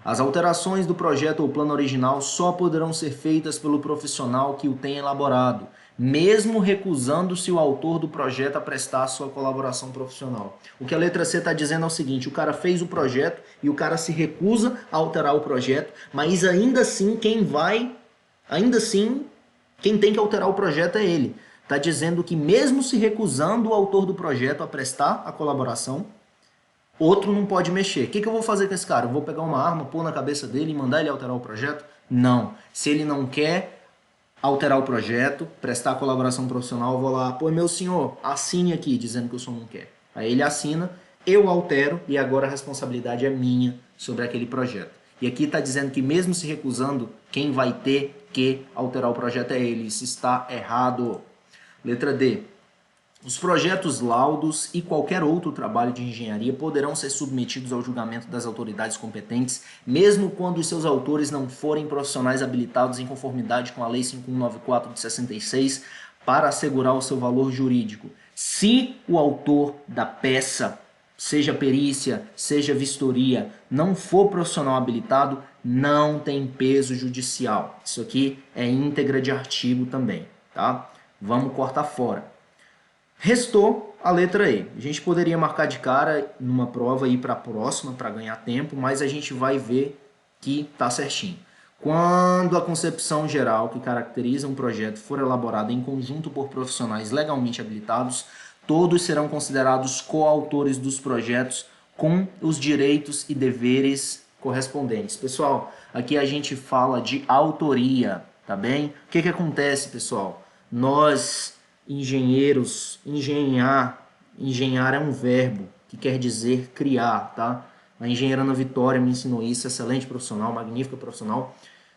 As alterações do projeto ou plano original só poderão ser feitas pelo profissional que o tenha elaborado, mesmo recusando-se o autor do projeto a prestar sua colaboração profissional. O que a letra C está dizendo é o seguinte: o cara fez o projeto e o cara se recusa a alterar o projeto, mas ainda assim quem tem que alterar o projeto é ele. Está dizendo que mesmo se recusando o autor do projeto a prestar a colaboração, outro não pode mexer. O que eu vou fazer com esse cara? Eu vou pegar uma arma, pôr na cabeça dele e mandar ele alterar o projeto? Não. Se ele não quer alterar o projeto, prestar a colaboração profissional, eu vou lá, pô, meu senhor, assine aqui, dizendo que o senhor não quer. Aí ele assina eu altero e agora a responsabilidade é minha sobre aquele projeto. E aqui está dizendo que mesmo se recusando, quem vai ter que alterar o projeto é ele. Isso está errado. Letra D. Os projetos, laudos e qualquer outro trabalho de engenharia poderão ser submetidos ao julgamento das autoridades competentes, mesmo quando os seus autores não forem profissionais habilitados em conformidade com a Lei 5194 de 66 para assegurar o seu valor jurídico. Se o autor da peça, seja perícia, seja vistoria, não for profissional habilitado, não tem peso judicial. Isso aqui é íntegra de artigo também, tá? Vamos cortar fora. Restou a letra E. A gente poderia marcar de cara numa prova e ir para a próxima para ganhar tempo, mas a gente vai ver que está certinho. Quando a concepção geral que caracteriza um projeto for elaborada em conjunto por profissionais legalmente habilitados, todos serão considerados coautores dos projetos com os direitos e deveres correspondentes. Pessoal, aqui a gente fala de autoria, tá bem? O que acontece, pessoal? Nós, engenheiros, engenhar é um verbo que quer dizer criar, tá? A engenheira Ana Vitória me ensinou isso, excelente profissional, magnífica profissional.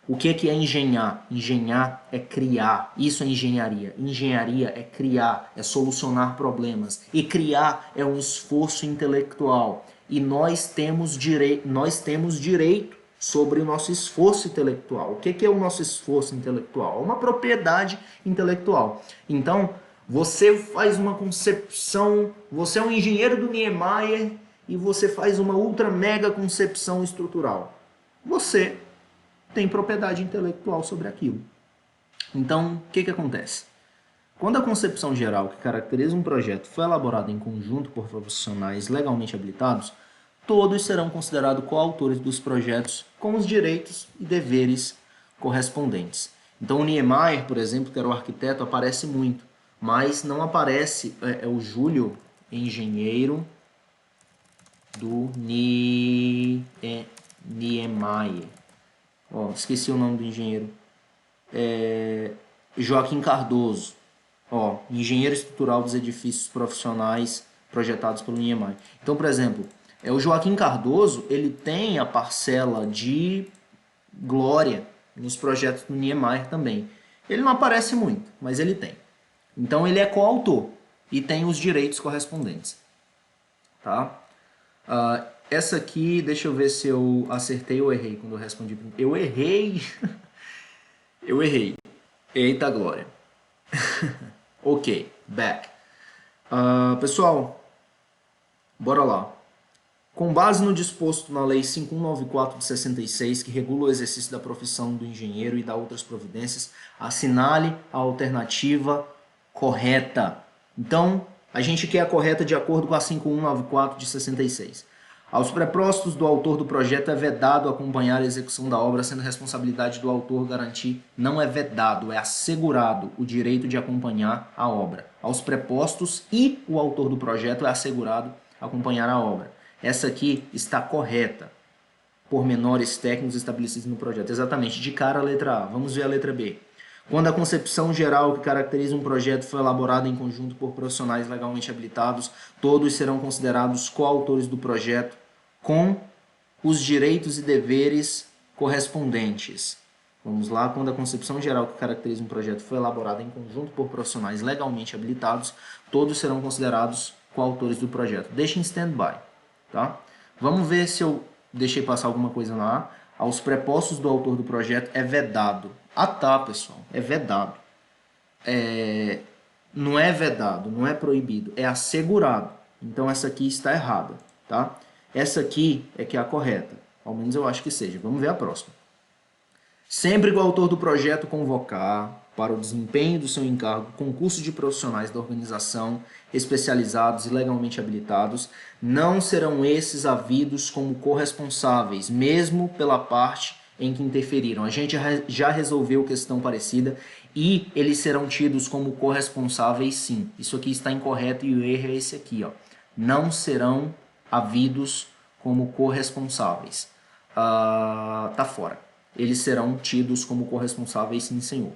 O que é engenhar? Engenhar é criar, isso é engenharia. Engenharia é criar, é solucionar problemas. E criar é um esforço intelectual. E nós temos direito sobre o nosso esforço intelectual. O que é o nosso esforço intelectual? É uma propriedade intelectual. Então, você faz uma concepção, você é um engenheiro do Niemeyer e você faz uma ultra mega concepção estrutural. Você tem propriedade intelectual sobre aquilo. Então, o que acontece? Quando a concepção geral que caracteriza um projeto foi elaborada em conjunto por profissionais legalmente habilitados, todos serão considerados coautores dos projetos com os direitos e deveres correspondentes. Então, o Niemeyer, por exemplo, que era o arquiteto, aparece muito, mas não aparece o Júlio, engenheiro do Niemeyer. Ó, esqueci o nome do engenheiro. Joaquim Cardoso. Ó, engenheiro estrutural dos edifícios profissionais projetados pelo Niemeyer. Então, por exemplo, o Joaquim Cardoso, ele tem a parcela de glória nos projetos do Niemeyer também. Ele não aparece muito, mas ele tem. Então, ele é coautor e tem os direitos correspondentes. Tá? Essa aqui, deixa eu ver se eu acertei ou errei quando eu respondi. Eu errei. Eu errei. Eita glória. Ok, back. Pessoal, bora lá. Com base no disposto na Lei 5194 de 66, que regula o exercício da profissão do engenheiro e da outras providências, assinale a alternativa correta. Então, a gente quer a correta de acordo com a 5194 de 66. Aos prepostos do autor do projeto é vedado acompanhar a execução da obra, sendo responsabilidade do autor garantir, não é vedado, é assegurado o direito de acompanhar a obra. Aos prepostos e o autor do projeto é assegurado acompanhar a obra. Essa aqui está correta, por menores técnicos estabelecidos no projeto. Exatamente, de cara a letra A. Vamos ver a letra B. Quando a concepção geral que caracteriza um projeto foi elaborada em conjunto por profissionais legalmente habilitados, todos serão considerados coautores do projeto com os direitos e deveres correspondentes. Vamos lá, quando a concepção geral que caracteriza um projeto foi elaborada em conjunto por profissionais legalmente habilitados, todos serão considerados coautores do projeto. Deixa em stand-by, tá? Vamos ver se eu deixei passar alguma coisa lá. Aos prepostos do autor do projeto é vedado. Ah tá, pessoal, é vedado. Não é vedado, não é proibido, é assegurado. Então essa aqui está errada, tá? Essa aqui é que é a correta, ao menos eu acho que seja. Vamos ver a próxima. Sempre que o autor do projeto convocar para o desempenho do seu encargo concurso de profissionais da organização especializados e legalmente habilitados, não serão esses havidos como corresponsáveis, mesmo pela parte em que interferiram. A gente já resolveu questão parecida e eles serão tidos como corresponsáveis sim. Isso aqui está incorreto e o erro é esse aqui, ó. Não serão havidos como corresponsáveis. Tá fora. Eles serão tidos como corresponsáveis sim, senhor.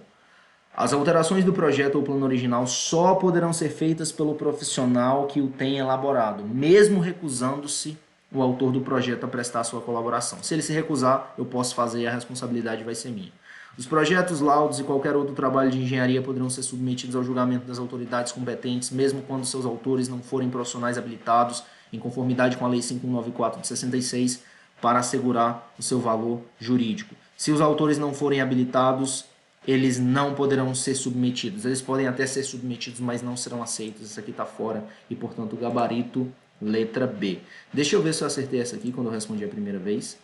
As alterações do projeto ou plano original só poderão ser feitas pelo profissional que o tenha elaborado, mesmo recusando-se o autor do projeto a prestar sua colaboração. Se ele se recusar, eu posso fazer e a responsabilidade vai ser minha. Os projetos, laudos e qualquer outro trabalho de engenharia poderão ser submetidos ao julgamento das autoridades competentes, mesmo quando seus autores não forem profissionais habilitados, em conformidade com a Lei 5194 de 66, para assegurar o seu valor jurídico. Se os autores não forem habilitados, eles não poderão ser submetidos. Eles podem até ser submetidos, mas não serão aceitos. Isso aqui está fora e, portanto, gabarito letra B. Deixa eu ver se eu acertei essa aqui quando eu respondi a primeira vez.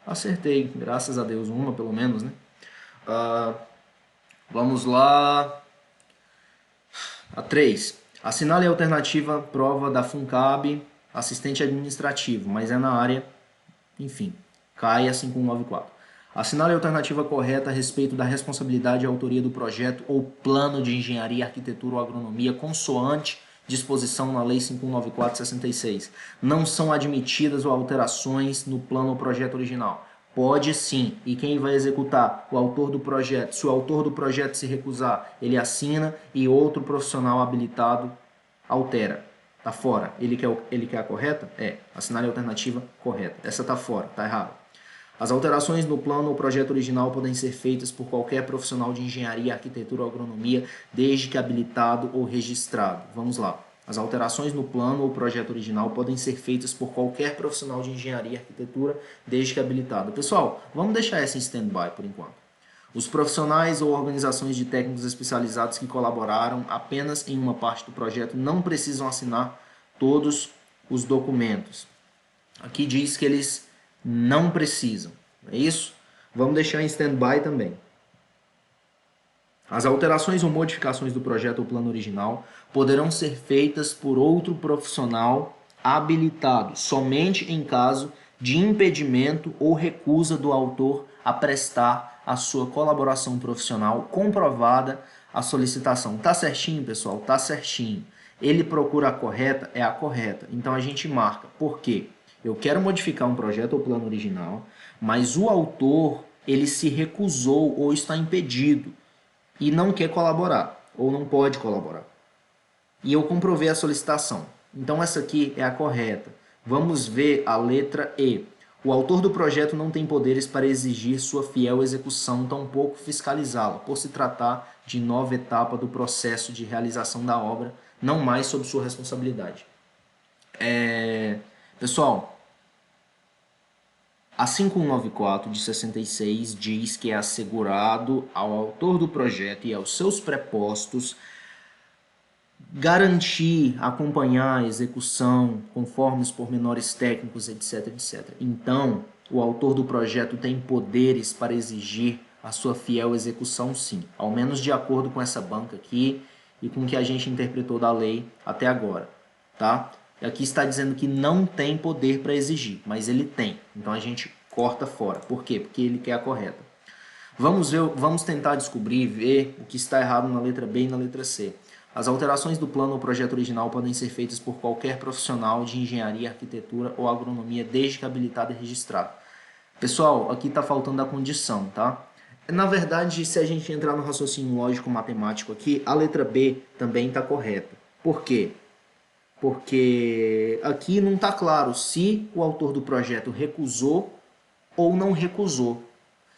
Acertei, graças a Deus, uma pelo menos, né? Vamos lá. A 3. Assinale a alternativa prova da FUNCAB, assistente administrativo, mas é na área, enfim, cai a 5194. Assinale a alternativa correta a respeito da responsabilidade e autoria do projeto ou plano de engenharia, arquitetura ou agronomia consoante disposição na Lei 5194/66. Não são admitidas ou alterações no plano ou projeto original. Pode sim. E quem vai executar? O autor do projeto. Se o autor do projeto se recusar, ele assina e outro profissional habilitado altera. Tá fora. Ele quer a correta? Assinale a alternativa correta. Essa tá fora, tá errado. As alterações no plano ou projeto original podem ser feitas por qualquer profissional de engenharia, arquitetura ou agronomia, desde que habilitado ou registrado. Vamos lá. As alterações no plano ou projeto original podem ser feitas por qualquer profissional de engenharia e arquitetura, desde que habilitado. Pessoal, vamos deixar essa em stand-by por enquanto. Os profissionais ou organizações de técnicos especializados que colaboraram apenas em uma parte do projeto não precisam assinar todos os documentos. Aqui diz que eles não precisam, é isso? Vamos deixar em stand-by também. As alterações ou modificações do projeto ou plano original poderão ser feitas por outro profissional habilitado, somente em caso de impedimento ou recusa do autor a prestar a sua colaboração profissional comprovada a solicitação. Tá certinho, pessoal? Tá certinho. Ele procura a correta? É a correta. Então a gente marca. Por quê? Eu quero modificar um projeto ou plano original, mas o autor ele se recusou ou está impedido e não quer colaborar, ou não pode colaborar. E eu comprovei a solicitação. Então essa aqui é a correta. Vamos ver a letra E. O autor do projeto não tem poderes para exigir sua fiel execução, tampouco fiscalizá-la, por se tratar de nova etapa do processo de realização da obra, não mais sob sua responsabilidade. Pessoal, a 5194 de 66 diz que é assegurado ao autor do projeto e aos seus prepostos garantir, acompanhar a execução conforme os pormenores técnicos, etc, etc. Então, o autor do projeto tem poderes para exigir a sua fiel execução, sim, ao menos de acordo com essa banca aqui e com o que a gente interpretou da lei até agora, tá? Aqui está dizendo que não tem poder para exigir, mas ele tem. Então a gente corta fora. Por quê? Porque ele quer a correta. Vamos tentar descobrir e ver o que está errado na letra B e na letra C. As alterações do plano ou projeto original podem ser feitas por qualquer profissional de engenharia, arquitetura ou agronomia, desde que habilitado e registrado. Pessoal, aqui está faltando a condição, tá? Na verdade, se a gente entrar no raciocínio lógico-matemático aqui, a letra B também está correta. Por quê? Porque aqui não está claro se o autor do projeto recusou ou não recusou.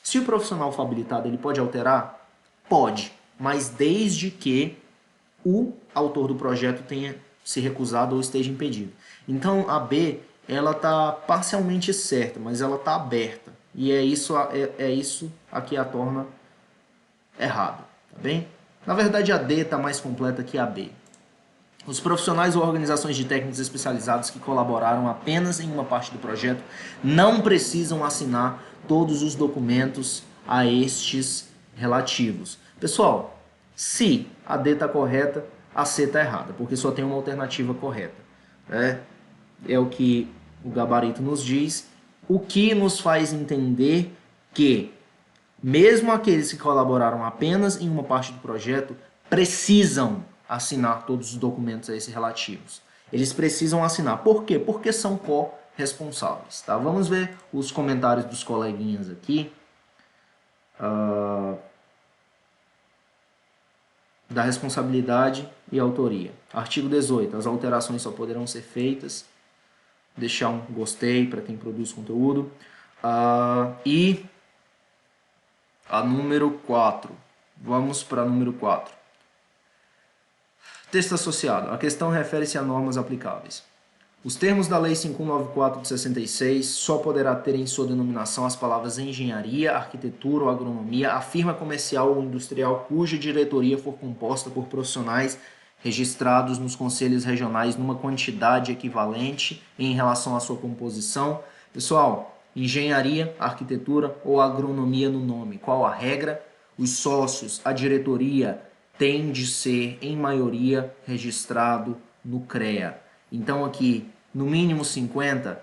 Se o profissional for habilitado, ele pode alterar? Pode, mas desde que o autor do projeto tenha se recusado ou esteja impedido. Então a B ela está parcialmente certa, mas ela está aberta. E é isso a que a torna errada, tá bem? Na verdade a D está mais completa que a B. Os profissionais ou organizações de técnicos especializados que colaboraram apenas em uma parte do projeto não precisam assinar todos os documentos a estes relativos. Pessoal, se a D está correta, a C está errada, porque só tem uma alternativa correta. É o que o gabarito nos diz, o que nos faz entender que, mesmo aqueles que colaboraram apenas em uma parte do projeto, precisam assinar todos os documentos a esses relativos. Eles precisam assinar. Por quê? Porque são corresponsáveis. Tá? Vamos ver os comentários dos coleguinhas aqui. da responsabilidade e autoria. Artigo 18. As alterações só poderão ser feitas. Deixar um gostei para quem produz conteúdo. E a número 4. Vamos para a número 4. Texto associado. A questão refere-se a normas aplicáveis. Os termos da Lei 5194 de 66 só poderá ter em sua denominação as palavras engenharia, arquitetura ou agronomia, a firma comercial ou industrial cuja diretoria for composta por profissionais registrados nos conselhos regionais numa quantidade equivalente em relação à sua composição. Pessoal, engenharia, arquitetura ou agronomia no nome. Qual a regra? Os sócios, a diretoria, tem de ser, em maioria, registrado no CREA. Então aqui, no mínimo 50,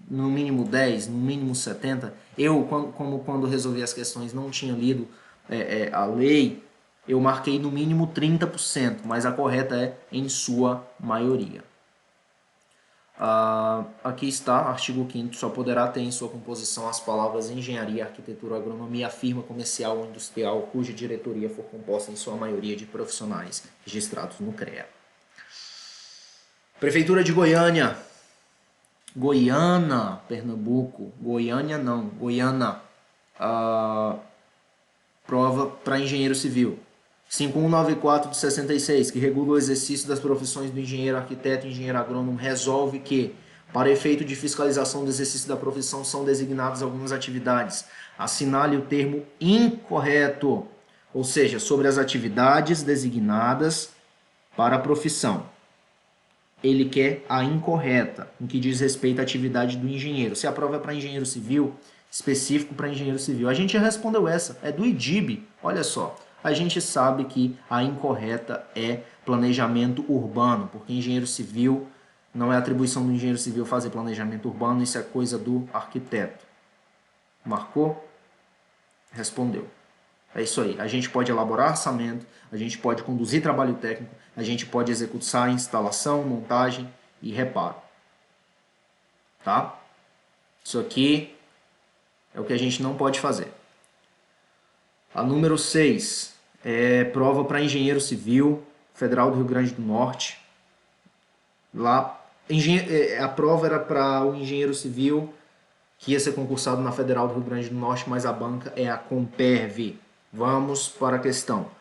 no mínimo 10, no mínimo 70, eu, quando resolvi as questões, não tinha lido a lei, eu marquei no mínimo 30%, mas a correta é em sua maioria. Aqui está, artigo 5º, só poderá ter em sua composição as palavras engenharia, arquitetura, agronomia, a firma comercial ou industrial cuja diretoria for composta em sua maioria de profissionais registrados no CREA. Prefeitura de Goiânia. Goiânia, Pernambuco. Goiânia não, Goiânia. Prova para engenheiro civil. 5194 de 66, que regula o exercício das profissões do engenheiro, arquiteto e engenheiro agrônomo, resolve que, para efeito de fiscalização do exercício da profissão, são designadas algumas atividades. Assinale o termo incorreto, ou seja, sobre as atividades designadas para a profissão. Ele quer a incorreta, no que diz respeito à atividade do engenheiro. Se a prova é para engenheiro civil, específico para engenheiro civil. A gente já respondeu essa, é do IDIB, olha só. A gente sabe que a incorreta é planejamento urbano, porque engenheiro civil não é atribuição do engenheiro civil fazer planejamento urbano, isso é coisa do arquiteto. Marcou? Respondeu. É isso aí. A gente pode elaborar orçamento, a gente pode conduzir trabalho técnico, a gente pode executar instalação, montagem e reparo. Tá? Isso aqui é o que a gente não pode fazer. A número 6 é prova para engenheiro civil, Federal do Rio Grande do Norte. Lá, a prova era para o engenheiro civil que ia ser concursado na Federal do Rio Grande do Norte, mas a banca é a Comperv. Vamos para a questão.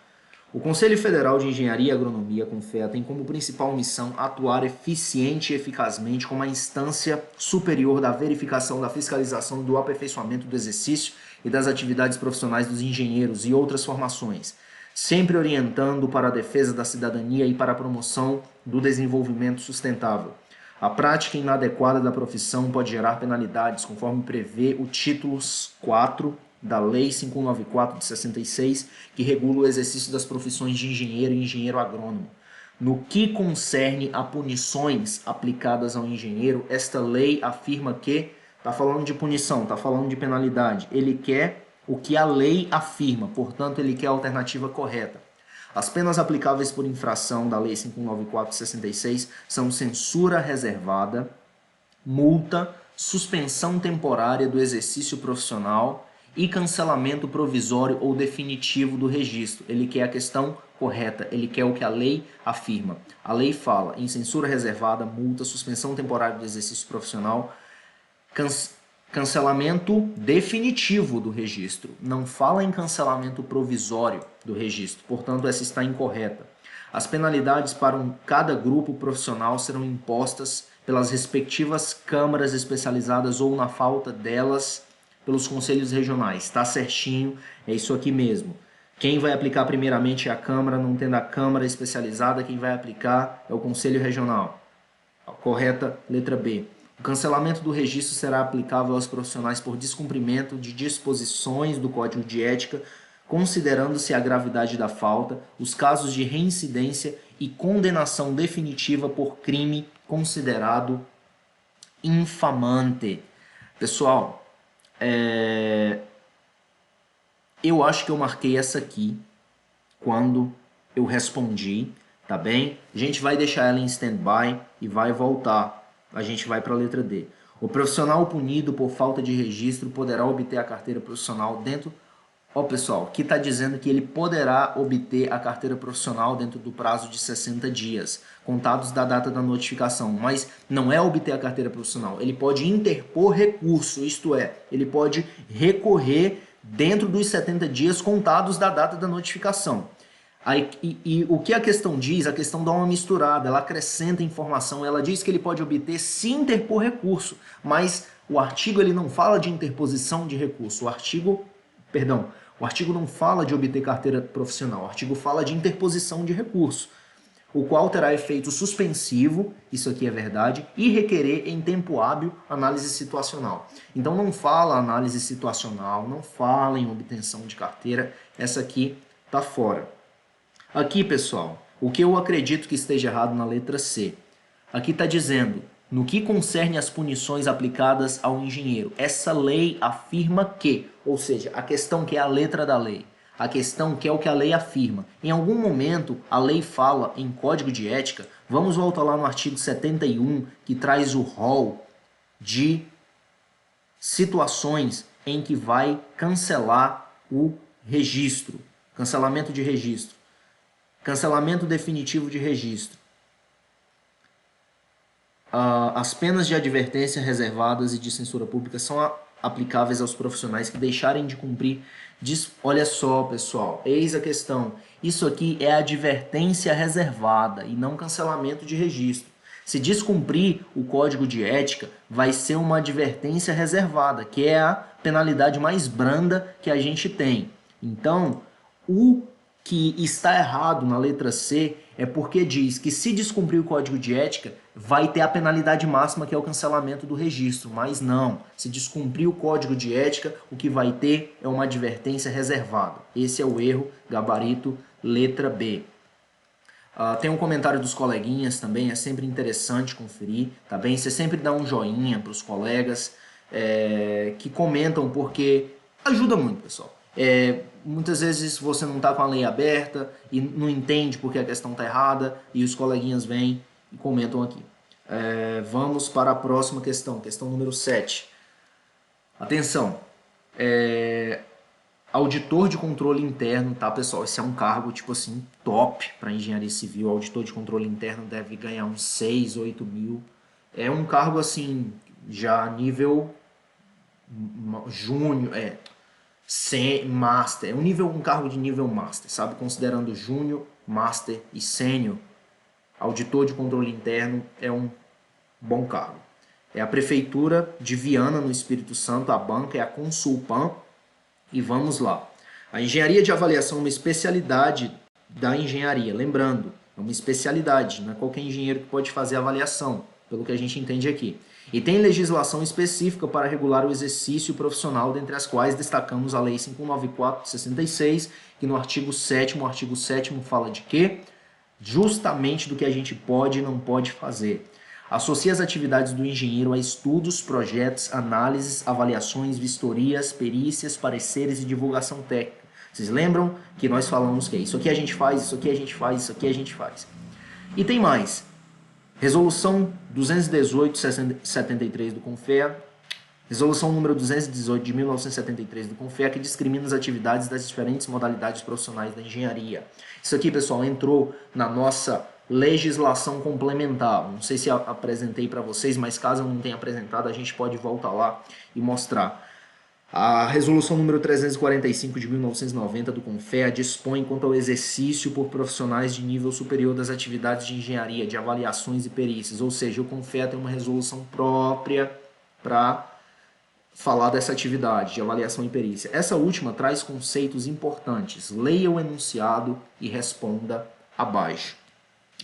O Conselho Federal de Engenharia e Agronomia, CONFEA, tem como principal missão atuar eficiente e eficazmente como a instância superior da verificação, da fiscalização, do aperfeiçoamento do exercício e das atividades profissionais dos engenheiros e outras formações, sempre orientando para a defesa da cidadania e para a promoção do desenvolvimento sustentável. A prática inadequada da profissão pode gerar penalidades, conforme prevê o título 4 da Lei 5194 de 66, que regula o exercício das profissões de engenheiro e engenheiro agrônomo. No que concerne a punições aplicadas ao engenheiro, esta lei afirma que está falando de punição, está falando de penalidade. Ele quer o que a lei afirma, portanto, ele quer a alternativa correta. As penas aplicáveis por infração da Lei 5194 de 66 são censura reservada, multa, suspensão temporária do exercício profissional e cancelamento provisório ou definitivo do registro. Ele quer a questão correta, ele quer o que a lei afirma. A lei fala em censura reservada, multa, suspensão temporária do exercício profissional, cancelamento definitivo do registro. Não fala em cancelamento provisório do registro, portanto essa está incorreta. As penalidades para cada grupo profissional serão impostas pelas respectivas câmaras especializadas ou, na falta delas, pelos conselhos regionais. Está certinho, é isso aqui mesmo. Quem vai aplicar primeiramente é a Câmara, não tendo a Câmara especializada, quem vai aplicar é o Conselho Regional. A correta, letra B. O cancelamento do registro será aplicável aos profissionais por descumprimento de disposições do Código de Ética, considerando-se a gravidade da falta, os casos de reincidência e condenação definitiva por crime considerado infamante. Pessoal, eu acho que eu marquei essa aqui quando eu respondi, tá bem? A gente vai deixar ela em stand-by e vai voltar. A gente vai para a letra D. O profissional punido por falta de registro poderá obter a carteira profissional dentro Ó, pessoal, aqui está dizendo que ele poderá obter a carteira profissional dentro do prazo de 60 dias, contados da data da notificação, mas não é obter a carteira profissional, ele pode interpor recurso, isto é, ele pode recorrer dentro dos 70 dias contados da data da notificação. Aí, e o que a questão diz? A questão dá uma misturada, ela acrescenta informação, ela diz que ele pode obter se interpor recurso, mas o artigo ele não fala de interposição de recurso, o artigo não fala de obter carteira profissional, o artigo fala de interposição de recurso, o qual terá efeito suspensivo, isso aqui é verdade, e requerer em tempo hábil análise situacional. Então não fala análise situacional, não fala em obtenção de carteira, essa aqui está fora. Aqui, pessoal, o que eu acredito que esteja errado na letra C. Aqui está dizendo, no que concerne às punições aplicadas ao engenheiro, essa lei afirma que, ou seja, a questão que é a letra da lei, a questão que é o que a lei afirma. Em algum momento, a lei fala em código de ética, vamos voltar lá no artigo 71, que traz o rol de situações em que vai cancelar o registro, cancelamento de registro, cancelamento definitivo de registro. As penas de advertência reservadas e de censura pública são aplicáveis aos profissionais que deixarem de cumprir. Olha só, pessoal, eis a questão. Isso aqui é advertência reservada e não cancelamento de registro. Se descumprir o código de ética, vai ser uma advertência reservada, que é a penalidade mais branda que a gente tem. Então, o que está errado na letra C é porque diz que se descumprir o código de ética, vai ter a penalidade máxima, que é o cancelamento do registro, mas não. Se descumprir o código de ética, o que vai ter é uma advertência reservada. Esse é o erro, gabarito, letra B. Tem um comentário dos coleguinhas também, é sempre interessante conferir, tá bem? Você sempre dá um joinha para os colegas que comentam, porque ajuda muito, pessoal. Muitas vezes você não está com a lei aberta e não entende porque a questão está errada e os coleguinhas vêm e comentam aqui. Vamos para a próxima questão, questão número 7. Atenção, auditor de controle interno, tá, pessoal? Esse é um cargo, tipo assim, top para engenharia civil. Auditor de controle interno deve ganhar uns 6, 8 mil. É um cargo, assim, já nível júnior, master, um cargo de nível master, sabe? Considerando júnior, master e sênior, auditor de controle interno é um bom cargo. É a prefeitura de Viana, no Espírito Santo, a banca é a Consulpan, e vamos lá. A engenharia de avaliação é uma especialidade da engenharia, lembrando, é uma especialidade, não é qualquer engenheiro que pode fazer avaliação, pelo que a gente entende aqui. E tem legislação específica para regular o exercício profissional, dentre as quais destacamos a Lei 594 de 66, que no artigo 7º, o artigo 7º fala de quê? Justamente do que a gente pode e não pode fazer. Associa as atividades do engenheiro a estudos, projetos, análises, avaliações, vistorias, perícias, pareceres e divulgação técnica. Vocês lembram que nós falamos que é isso aqui a gente faz, isso aqui a gente faz, isso aqui a gente faz. E tem mais. Resolução 218/73 do CONFEA, Resolução número 218 de 1973 do CONFEA, que discrimina as atividades das diferentes modalidades profissionais da engenharia. Isso aqui, pessoal, entrou na nossa legislação complementar. Não sei se apresentei para vocês, mas caso eu não tenha apresentado, a gente pode voltar lá e mostrar. A resolução número 345 de 1990 do CONFEA dispõe quanto ao exercício por profissionais de nível superior das atividades de engenharia, de avaliações e perícias, ou seja, o CONFEA tem uma resolução própria para falar dessa atividade de avaliação e perícia. Essa última traz conceitos importantes. Leia o enunciado e responda abaixo.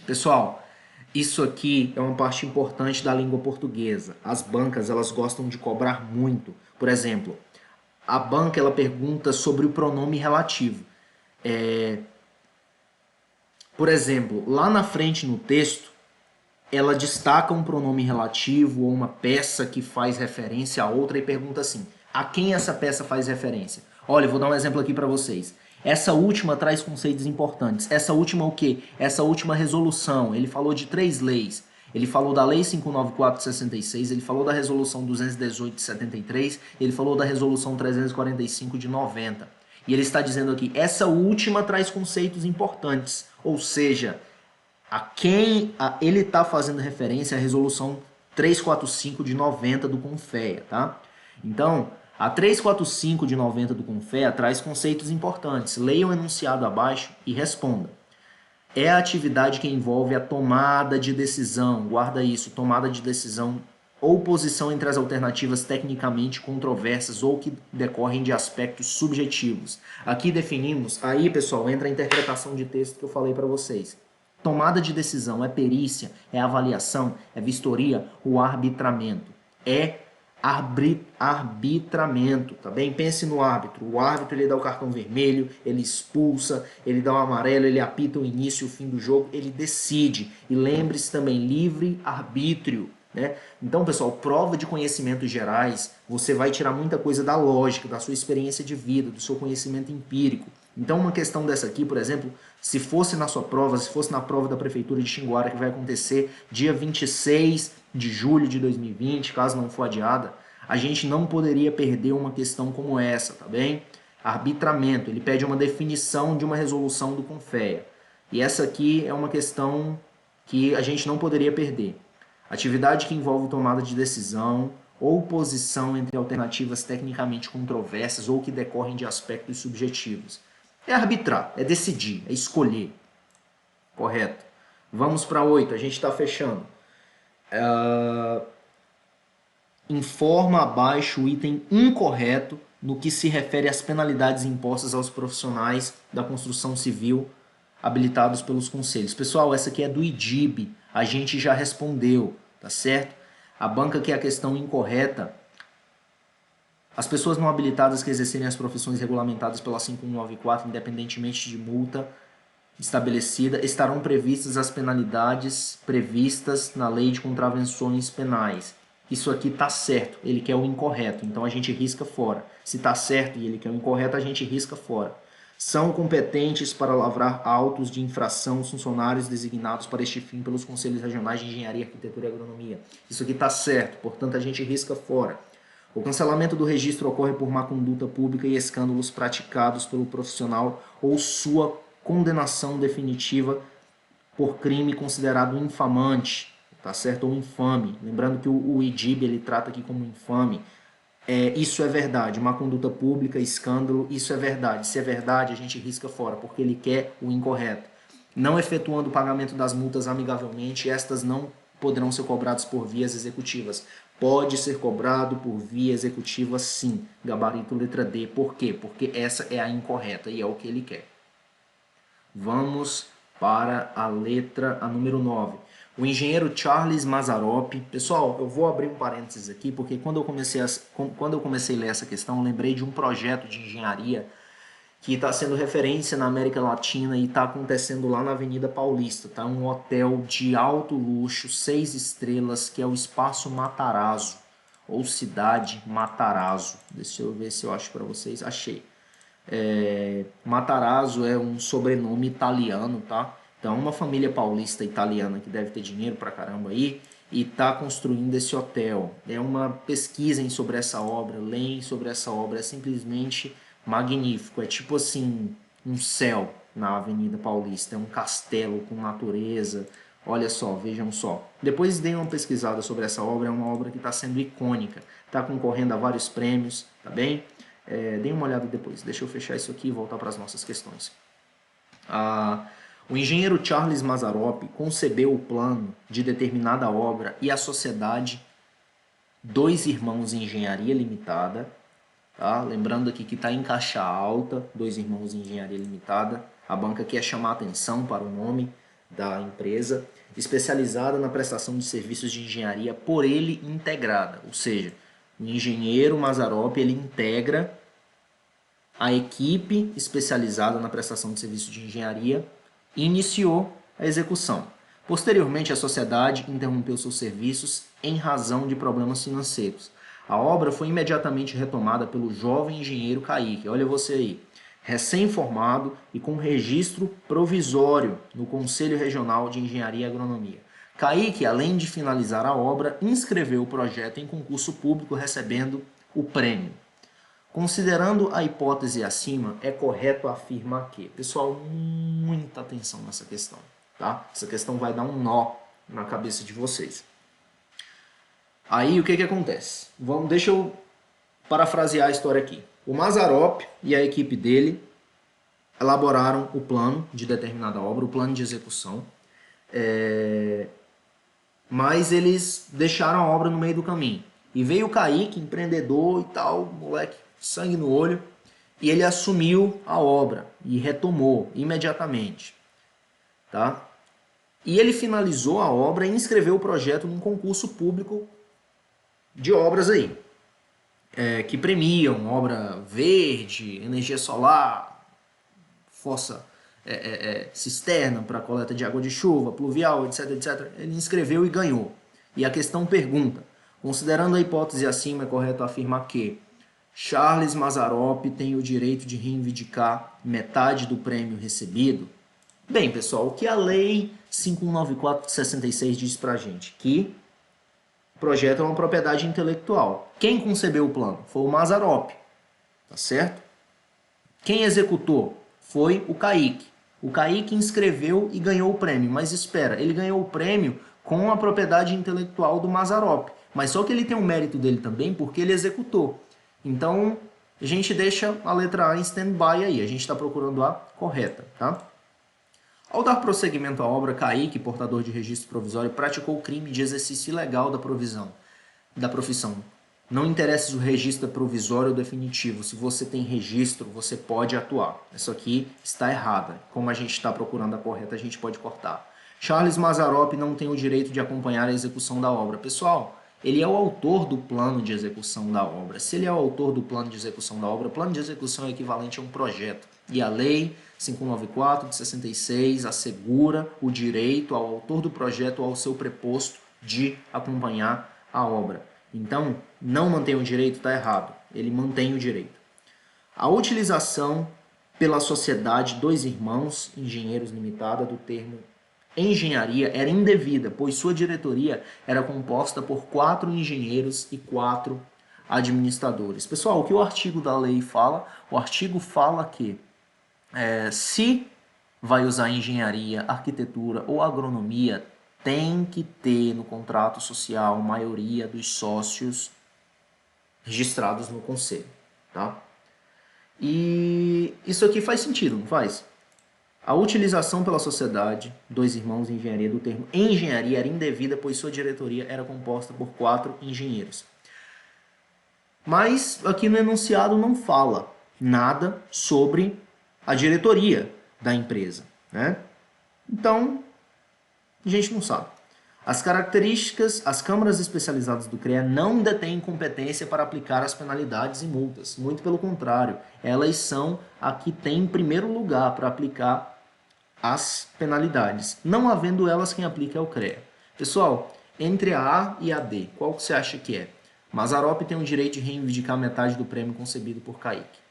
Pessoal, isso aqui é uma parte importante da língua portuguesa. As bancas, elas gostam de cobrar muito. Por exemplo, a banca, ela pergunta sobre o pronome relativo. Por exemplo, lá na frente no texto, ela destaca um pronome relativo ou uma peça que faz referência a outra e pergunta assim, a quem essa peça faz referência? Olha, eu vou dar um exemplo aqui para vocês. Essa última traz conceitos importantes. Essa última o quê? Essa última resolução. Ele falou de 3 leis. Ele falou da Lei 594 de 66, ele falou da Resolução 218 de 73, ele falou da Resolução 345 de 90. E ele está dizendo aqui, essa última traz conceitos importantes, ou seja, ele está fazendo referência à resolução 345 de 90 do CONFEA, tá? Então, a 345 de 90 do CONFEA traz conceitos importantes. Leia o enunciado abaixo e responda. É a atividade que envolve a tomada de decisão, guarda isso, tomada de decisão ou posição entre as alternativas tecnicamente controversas ou que decorrem de aspectos subjetivos. Aqui definimos, aí pessoal, entra a interpretação de texto que eu falei para vocês. Tomada de decisão é perícia, é avaliação, é vistoria ou arbitramento. É arbitramento, tá bem? Pense no árbitro. O árbitro ele dá o cartão vermelho, ele expulsa, ele dá o amarelo, ele apita o início e o fim do jogo, ele decide. E lembre-se também, livre arbítrio, né? Então, pessoal, prova de conhecimentos gerais, você vai tirar muita coisa da lógica, da sua experiência de vida, do seu conhecimento empírico. Então, uma questão dessa aqui, por exemplo, se fosse na sua prova, se fosse na prova da Prefeitura de Xinguara, que vai acontecer dia 26 de julho de 2020, caso não for adiada, a gente não poderia perder uma questão como essa, tá bem? Arbitramento, ele pede uma definição de uma resolução do CONFEA. E essa aqui é uma questão que a gente não poderia perder. Atividade que envolve tomada de decisão ou posição entre alternativas tecnicamente controversas ou que decorrem de aspectos subjetivos. É arbitrar, é decidir, é escolher. Correto. Vamos para 8, a gente está fechando. Informa abaixo o item incorreto no que se refere às penalidades impostas aos profissionais da construção civil habilitados pelos conselhos. Pessoal, essa aqui é do IDIB, a gente já respondeu, tá certo? A banca que é a questão incorreta. As pessoas não habilitadas que exercerem as profissões regulamentadas pela 5194, independentemente de multa estabelecida, estarão previstas as penalidades previstas na Lei de Contravenções Penais. Isso aqui está certo, ele quer o incorreto, então a gente risca fora. Se está certo e ele quer o incorreto, a gente risca fora. São competentes para lavrar autos de infração os funcionários designados para este fim pelos Conselhos Regionais de Engenharia, Arquitetura e Agronomia. Isso aqui está certo, portanto a gente risca fora. O cancelamento do registro ocorre por má conduta pública e escândalos praticados pelo profissional ou sua condenação definitiva por crime considerado infamante, tá certo? Ou infame. Lembrando que o IDIB ele trata aqui como infame. Isso é verdade, má conduta pública, escândalo, isso é verdade. Se é verdade, a gente risca fora, porque ele quer o incorreto. Não efetuando o pagamento das multas amigavelmente, estas não poderão ser cobradas por vias executivas. Pode ser cobrado por via executiva, sim. Gabarito letra D. Por quê? Porque essa é a incorreta e é o que ele quer. Vamos para a número 9. O engenheiro Charles Mazzaropi. Pessoal, eu vou abrir um parênteses aqui, porque quando eu comecei a ler essa questão, eu lembrei de um projeto de engenharia que está sendo referência na América Latina e está acontecendo lá na Avenida Paulista. Tá? Um hotel de alto luxo, 6 estrelas, que é o Espaço Matarazzo, ou Cidade Matarazzo. Deixa eu ver se eu acho para vocês. Achei. Matarazzo é um sobrenome italiano, tá? Então, uma família paulista italiana que deve ter dinheiro pra caramba aí e tá construindo esse hotel. É uma pesquisa sobre essa obra, leem sobre essa obra, é simplesmente magnífico. É tipo assim, um céu na Avenida Paulista, é um castelo com natureza. Olha só, vejam só. Depois deem uma pesquisada sobre essa obra, é uma obra que está sendo icônica, está concorrendo a vários prêmios, tá bem? Deem uma olhada depois. Deixa eu fechar isso aqui e voltar para as nossas questões. O engenheiro Charles Mazzaropi concebeu o plano de determinada obra e a sociedade Dois Irmãos Engenharia Limitada, tá? Lembrando aqui que está em caixa alta, Dois Irmãos Engenharia Limitada. A banca quer chamar atenção para o nome da empresa, especializada na prestação de serviços de engenharia por ele integrada, ou seja, o engenheiro Mazzaropi ele integra a equipe especializada na prestação de serviços de engenharia e iniciou a execução. Posteriormente, a sociedade interrompeu seus serviços em razão de problemas financeiros. A obra foi imediatamente retomada pelo jovem engenheiro Kaique, olha você aí, recém-formado e com registro provisório no Conselho Regional de Engenharia e Agronomia. Kaique, além de finalizar a obra, inscreveu o projeto em concurso público, recebendo o prêmio. Considerando a hipótese acima, é correto afirmar que... Pessoal, muita atenção nessa questão, tá? Essa questão vai dar um nó na cabeça de vocês. Aí, o que que acontece? Deixa eu parafrasear a história aqui. O Mazzaropi e a equipe dele elaboraram o plano de determinada obra, o plano de execução, mas eles deixaram a obra no meio do caminho. E veio o Kaique, empreendedor e tal, moleque, sangue no olho, e ele assumiu a obra e retomou imediatamente. Tá? E ele finalizou a obra e inscreveu o projeto num concurso público de obras aí, que premiam obra verde, energia solar, fossa cisterna para coleta de água de chuva, pluvial, etc, etc. Ele inscreveu e ganhou. E a questão pergunta, considerando a hipótese acima, é correto afirmar que Charles Mazzaropi tem o direito de reivindicar metade do prêmio recebido? Bem, pessoal, o que a Lei 5194 de 66 diz pra gente? Que o projeto é uma propriedade intelectual. Quem concebeu o plano? Foi o Mazzaropi, tá certo? Quem executou? Foi o Kaique. O Kaique inscreveu e ganhou o prêmio, mas espera, ele ganhou o prêmio com a propriedade intelectual do Mazzaropi, mas só que ele tem um mérito dele também porque ele executou. Então, a gente deixa a letra A em stand-by aí, a gente está procurando a correta, tá? Ao dar prosseguimento à obra, Kaique, portador de registro provisório, praticou o crime de exercício ilegal da profissão. Não interessa se o registro é provisório ou definitivo. Se você tem registro, você pode atuar. Isso aqui está errada. Como a gente está procurando a correta, a gente pode cortar. Charles Mazzaropi não tem o direito de acompanhar a execução da obra. Pessoal, ele é o autor do plano de execução da obra. Se ele é o autor do plano de execução da obra, o plano de execução é equivalente a um projeto. E a Lei 594 de 66 assegura o direito ao autor do projeto ou ao seu preposto de acompanhar a obra. Então, não mantém o direito, está errado. Ele mantém o direito. A utilização pela sociedade Dois Irmãos Engenheiros Limitada do termo engenharia era indevida, pois sua diretoria era composta por 4 engenheiros e 4 administradores. Pessoal, o que o artigo da lei fala? O artigo fala que se vai usar engenharia, arquitetura ou agronomia, tem que ter no contrato social maioria dos sócios registrados no conselho, tá? E isso aqui faz sentido, não faz? A utilização pela sociedade Dois Irmãos em Engenharia do termo engenharia era indevida, pois sua diretoria era composta por 4 engenheiros. Mas aqui no enunciado não fala nada sobre a diretoria da empresa, né? Então, a gente não sabe. As características, as câmaras especializadas do CREA não detêm competência para aplicar as penalidades e multas. Muito pelo contrário, elas são a que têm em primeiro lugar para aplicar as penalidades. Não havendo elas, quem aplica é o CREA. Pessoal, entre a A e a D, qual que você acha que é? Mazzaropi tem o direito de reivindicar metade do prêmio concebido por Kaique.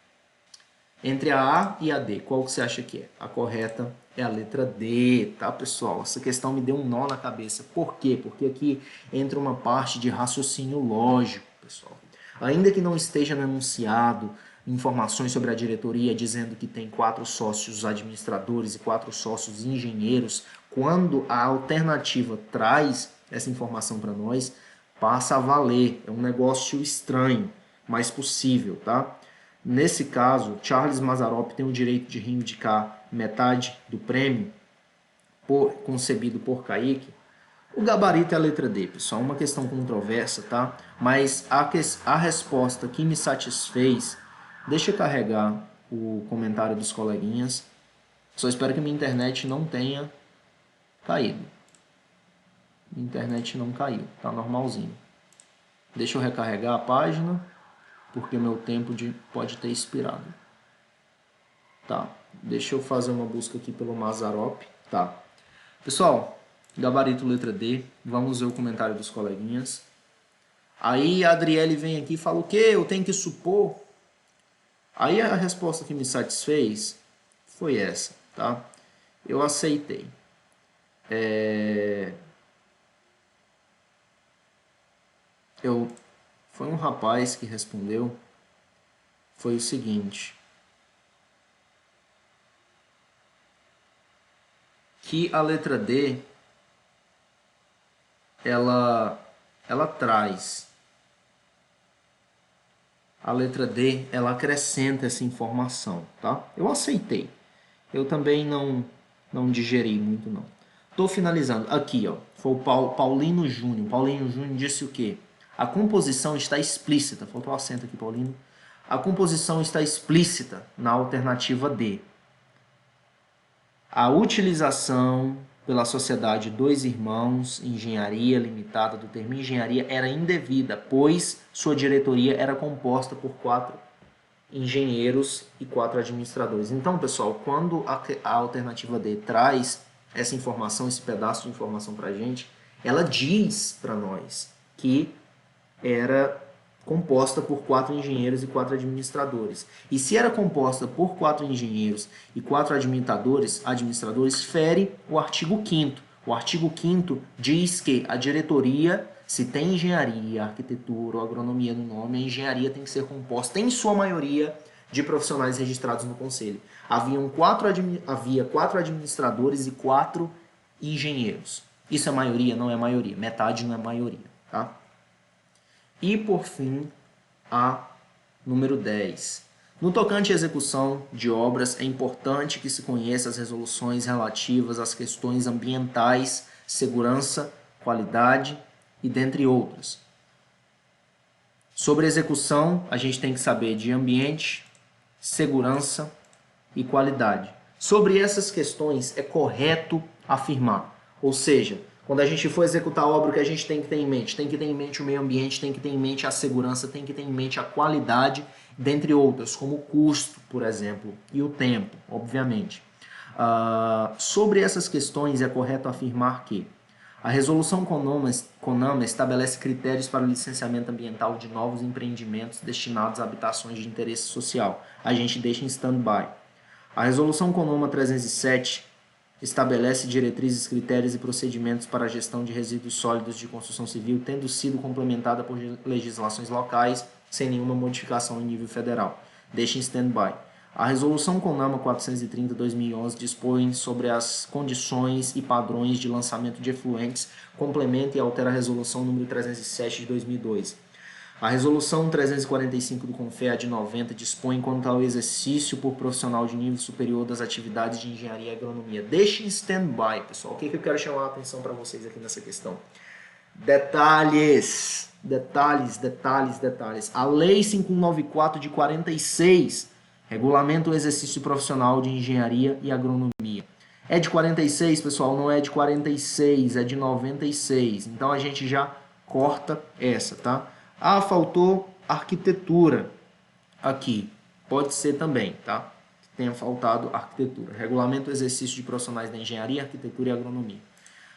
Entre a A e a D, qual que você acha que é? A correta é a letra D, tá, pessoal? Essa questão me deu um nó na cabeça. Por quê? Porque aqui entra uma parte de raciocínio lógico, pessoal. Ainda que não esteja no enunciado informações sobre a diretoria dizendo que tem 4 sócios administradores e 4 sócios engenheiros, quando a alternativa traz essa informação para nós, passa a valer. É um negócio estranho, mas possível, tá? Nesse caso, Charles Mazzaropi tem o direito de reivindicar metade do prêmio concebido por Kaique. O gabarito é a letra D, pessoal. Uma questão controversa, tá? Mas a resposta que me satisfez... Deixa eu carregar o comentário dos coleguinhas. Só espero que minha internet não tenha caído. Minha internet não caiu, tá normalzinho. Deixa eu recarregar a página, porque meu tempo pode ter expirado. Tá, deixa eu fazer uma busca aqui pelo Mazzaropi. Tá. Pessoal, gabarito letra D, vamos ver o comentário dos coleguinhas. Aí a Adriele vem aqui e fala o quê? Eu tenho que supor? Aí a resposta que me satisfez foi essa, tá? Eu aceitei. Foi um rapaz que respondeu. foi o seguinte, que a letra D, ela traz, a letra D, ela acrescenta essa informação, tá? Eu aceitei, eu também não digeri muito não. Estou finalizando, aqui ó, foi o Paulino Júnior. Paulino Júnior disse o quê? A composição está explícita, faltou o acento aqui, Paulino. A composição está explícita na alternativa D. A utilização pela sociedade Dois Irmãos Engenharia Limitada do termo engenharia era indevida, pois sua diretoria era composta por 4 engenheiros e 4 administradores. Então, pessoal, quando a alternativa D traz essa informação, esse pedaço de informação para a gente, ela diz para nós que era composta por 4 engenheiros e 4 administradores. E se era composta por 4 engenheiros e 4 administradores, fere o artigo 5º. O artigo 5º diz que a diretoria, se tem engenharia, arquitetura ou agronomia no nome, a engenharia tem que ser composta, em sua maioria, de profissionais registrados no conselho. Havia 4 administradores e 4 engenheiros. Isso é maioria? Não é maioria. Metade não é maioria, tá? E, por fim, a número 10. No tocante à execução de obras, é importante que se conheça as resoluções relativas às questões ambientais, segurança, qualidade e dentre outras. Sobre execução, a gente tem que saber de ambiente, segurança e qualidade. Sobre essas questões, é correto afirmar. Ou seja, quando a gente for executar a obra, o que a gente tem que ter em mente? Tem que ter em mente o meio ambiente, tem que ter em mente a segurança, tem que ter em mente a qualidade, dentre outras, como o custo, por exemplo, e o tempo, obviamente. Sobre essas questões, é correto afirmar que a resolução CONAMA estabelece critérios para o licenciamento ambiental de novos empreendimentos destinados a habitações de interesse social. A gente deixa em stand-by. A resolução CONAMA 307 estabelece diretrizes, critérios e procedimentos para a gestão de resíduos sólidos de construção civil, tendo sido complementada por legislações locais, sem nenhuma modificação em nível federal. Deixa em stand-by. A Resolução CONAMA 430/2011 dispõe sobre as condições e padrões de lançamento de efluentes, complementa e altera a Resolução número 307 de 2002. A Resolução 345 do CONFEA de 90 dispõe quanto ao exercício por profissional de nível superior das atividades de engenharia e agronomia. Deixe em stand-by, pessoal. O que eu quero chamar a atenção para vocês aqui nessa questão? Detalhes. A Lei 5194 de 46 regulamenta o exercício profissional de engenharia e agronomia. É de 46, pessoal? Não é de 46, é de 96. Então a gente já corta essa, tá? Faltou arquitetura aqui. Pode ser também, tá? Tenha faltado arquitetura. Regulamento do exercício de profissionais da engenharia, arquitetura e agronomia.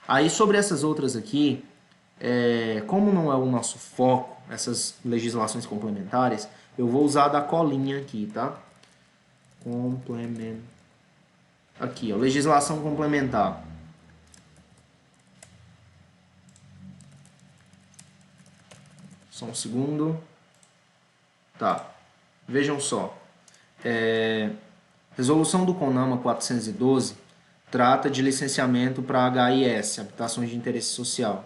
Aí, sobre essas outras aqui, como não é o nosso foco, essas legislações complementares, eu vou usar da colinha aqui, tá? Aqui, ó, legislação complementar. Só um segundo. Tá. Vejam só. Resolução do CONAMA 412 trata de licenciamento para HIS, Habitações de Interesse Social.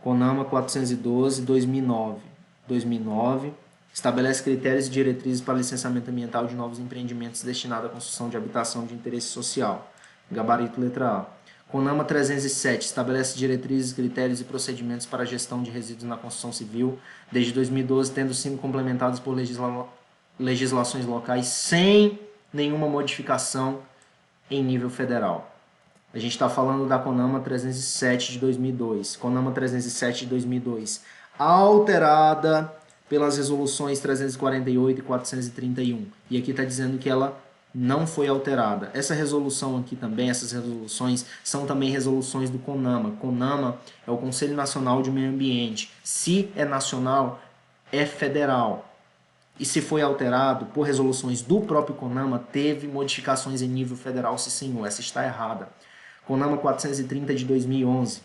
CONAMA 412/2009 estabelece critérios e diretrizes para licenciamento ambiental de novos empreendimentos destinados à construção de habitação de interesse social. Gabarito letra A. CONAMA 307 estabelece diretrizes, critérios e procedimentos para a gestão de resíduos na construção civil, desde 2012, tendo sido complementados por legislações locais sem nenhuma modificação em nível federal. A gente está falando da CONAMA 307 de 2002. CONAMA 307 de 2002, alterada pelas resoluções 348 e 431. E aqui está dizendo que ela não foi alterada. Essa resolução aqui também, essas resoluções, são também resoluções do CONAMA. CONAMA é o Conselho Nacional de Meio Ambiente. Se é nacional, é federal. E se foi alterado por resoluções do próprio CONAMA, teve modificações em nível federal, sim senhor. Essa está errada. CONAMA 430 de 2011.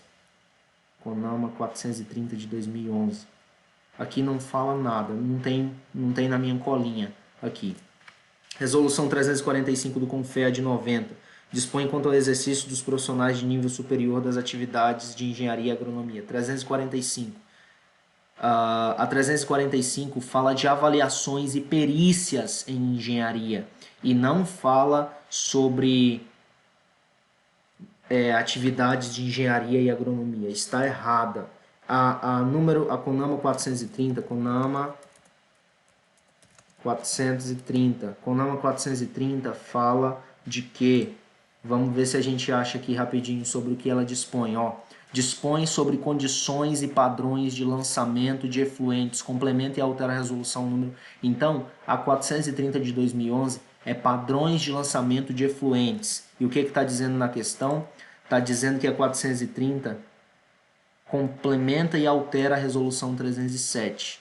CONAMA 430 de 2011. Aqui não fala nada, não tem na minha colinha. aqui. Resolução 345 do CONFEA de 90 dispõe quanto ao exercício dos profissionais de nível superior das atividades de engenharia e agronomia. 345. A 345 fala de avaliações e perícias em engenharia e não fala sobre atividades de engenharia e agronomia. Está errada. A CONAMA 430, CONAMA 430 fala de que, vamos ver se a gente acha aqui rapidinho sobre o que ela dispõe, ó. Dispõe sobre condições e padrões de lançamento de efluentes, complementa e altera a resolução número. Então, a 430 de 2011 é padrões de lançamento de efluentes. E o que está dizendo na questão? Está dizendo que a 430 complementa e altera a resolução 307.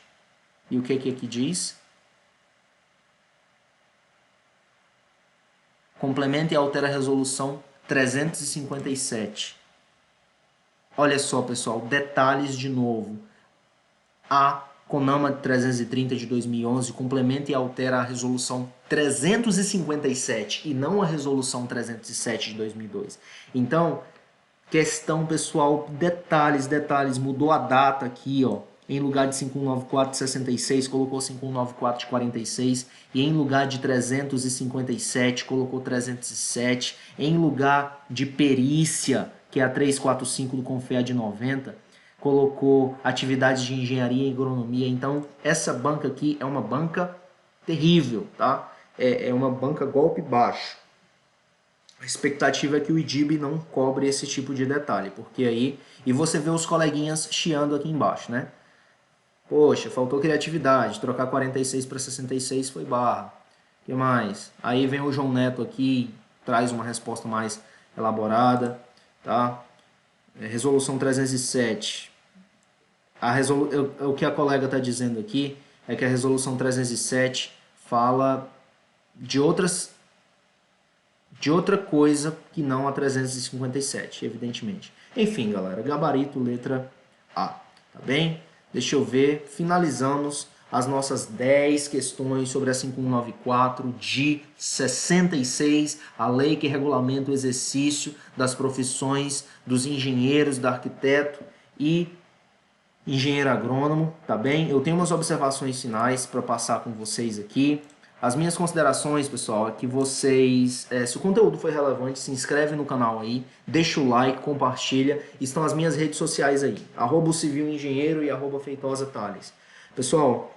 E o que aqui diz? Complementa e altera a resolução 357. Olha só, pessoal, detalhes de novo. A CONAMA 330 de 2011 complementa e altera a resolução 357 e não a resolução 307 de 2002. Então, questão, pessoal, detalhes, mudou a data aqui, ó. Em lugar de 5194 de 66, colocou 5194 de 46. E em lugar de 357, colocou 307. Em lugar de perícia, que é a 345 do CONFEA de 90, colocou atividades de engenharia e agronomia. Então, essa banca aqui é uma banca terrível, tá? É uma banca golpe baixo. A expectativa é que o IDIB não cobre esse tipo de detalhe, porque aí... E você vê os coleguinhas chiando aqui embaixo, né? Poxa, faltou criatividade, trocar 46 para 66 foi barra. O que mais? Aí vem o João Neto aqui, traz uma resposta mais elaborada, tá? Resolução 307. O que a colega está dizendo aqui é que a resolução 307 fala de outra coisa que não a 357, evidentemente. Enfim, galera, gabarito letra A, tá bem? Deixa eu ver, finalizamos as nossas 10 questões sobre a 5194 de 66, a lei que regulamenta o exercício das profissões dos engenheiros, da arquiteto e engenheiro agrônomo, tá bem? Eu tenho umas observações finais para passar com vocês aqui. As minhas considerações, pessoal, é que vocês, se o conteúdo foi relevante, se inscreve no canal aí, deixa o like, compartilha. Estão as minhas redes sociais aí, @civilengenheiro e @feitosa_thales. Pessoal,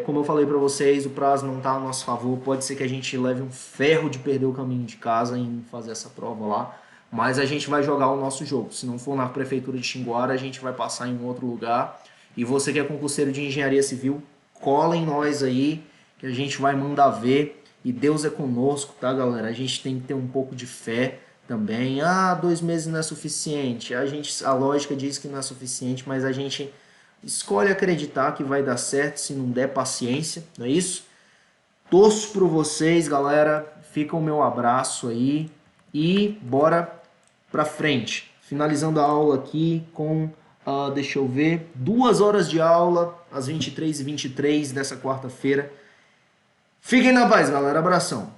como eu falei para vocês, o prazo não está a nosso favor. Pode ser que a gente leve um ferro de perder o caminho de casa em fazer essa prova lá. Mas a gente vai jogar o nosso jogo. Se não for na prefeitura de Xinguara, a gente vai passar em outro lugar. E você que é concurseiro de engenharia civil, cola em nós aí, que a gente vai mandar ver, e Deus é conosco, tá, galera? A gente tem que ter um pouco de fé também. 2 meses não é suficiente. A lógica diz que não é suficiente, mas a gente escolhe acreditar que vai dar certo, se não der, paciência, não é isso? Torço por vocês, galera. Fica o meu abraço aí e bora pra frente. Finalizando a aula aqui com, deixa eu ver, 2 horas de aula, às 23h23 dessa quarta-feira. Fiquem na paz, galera. Abração.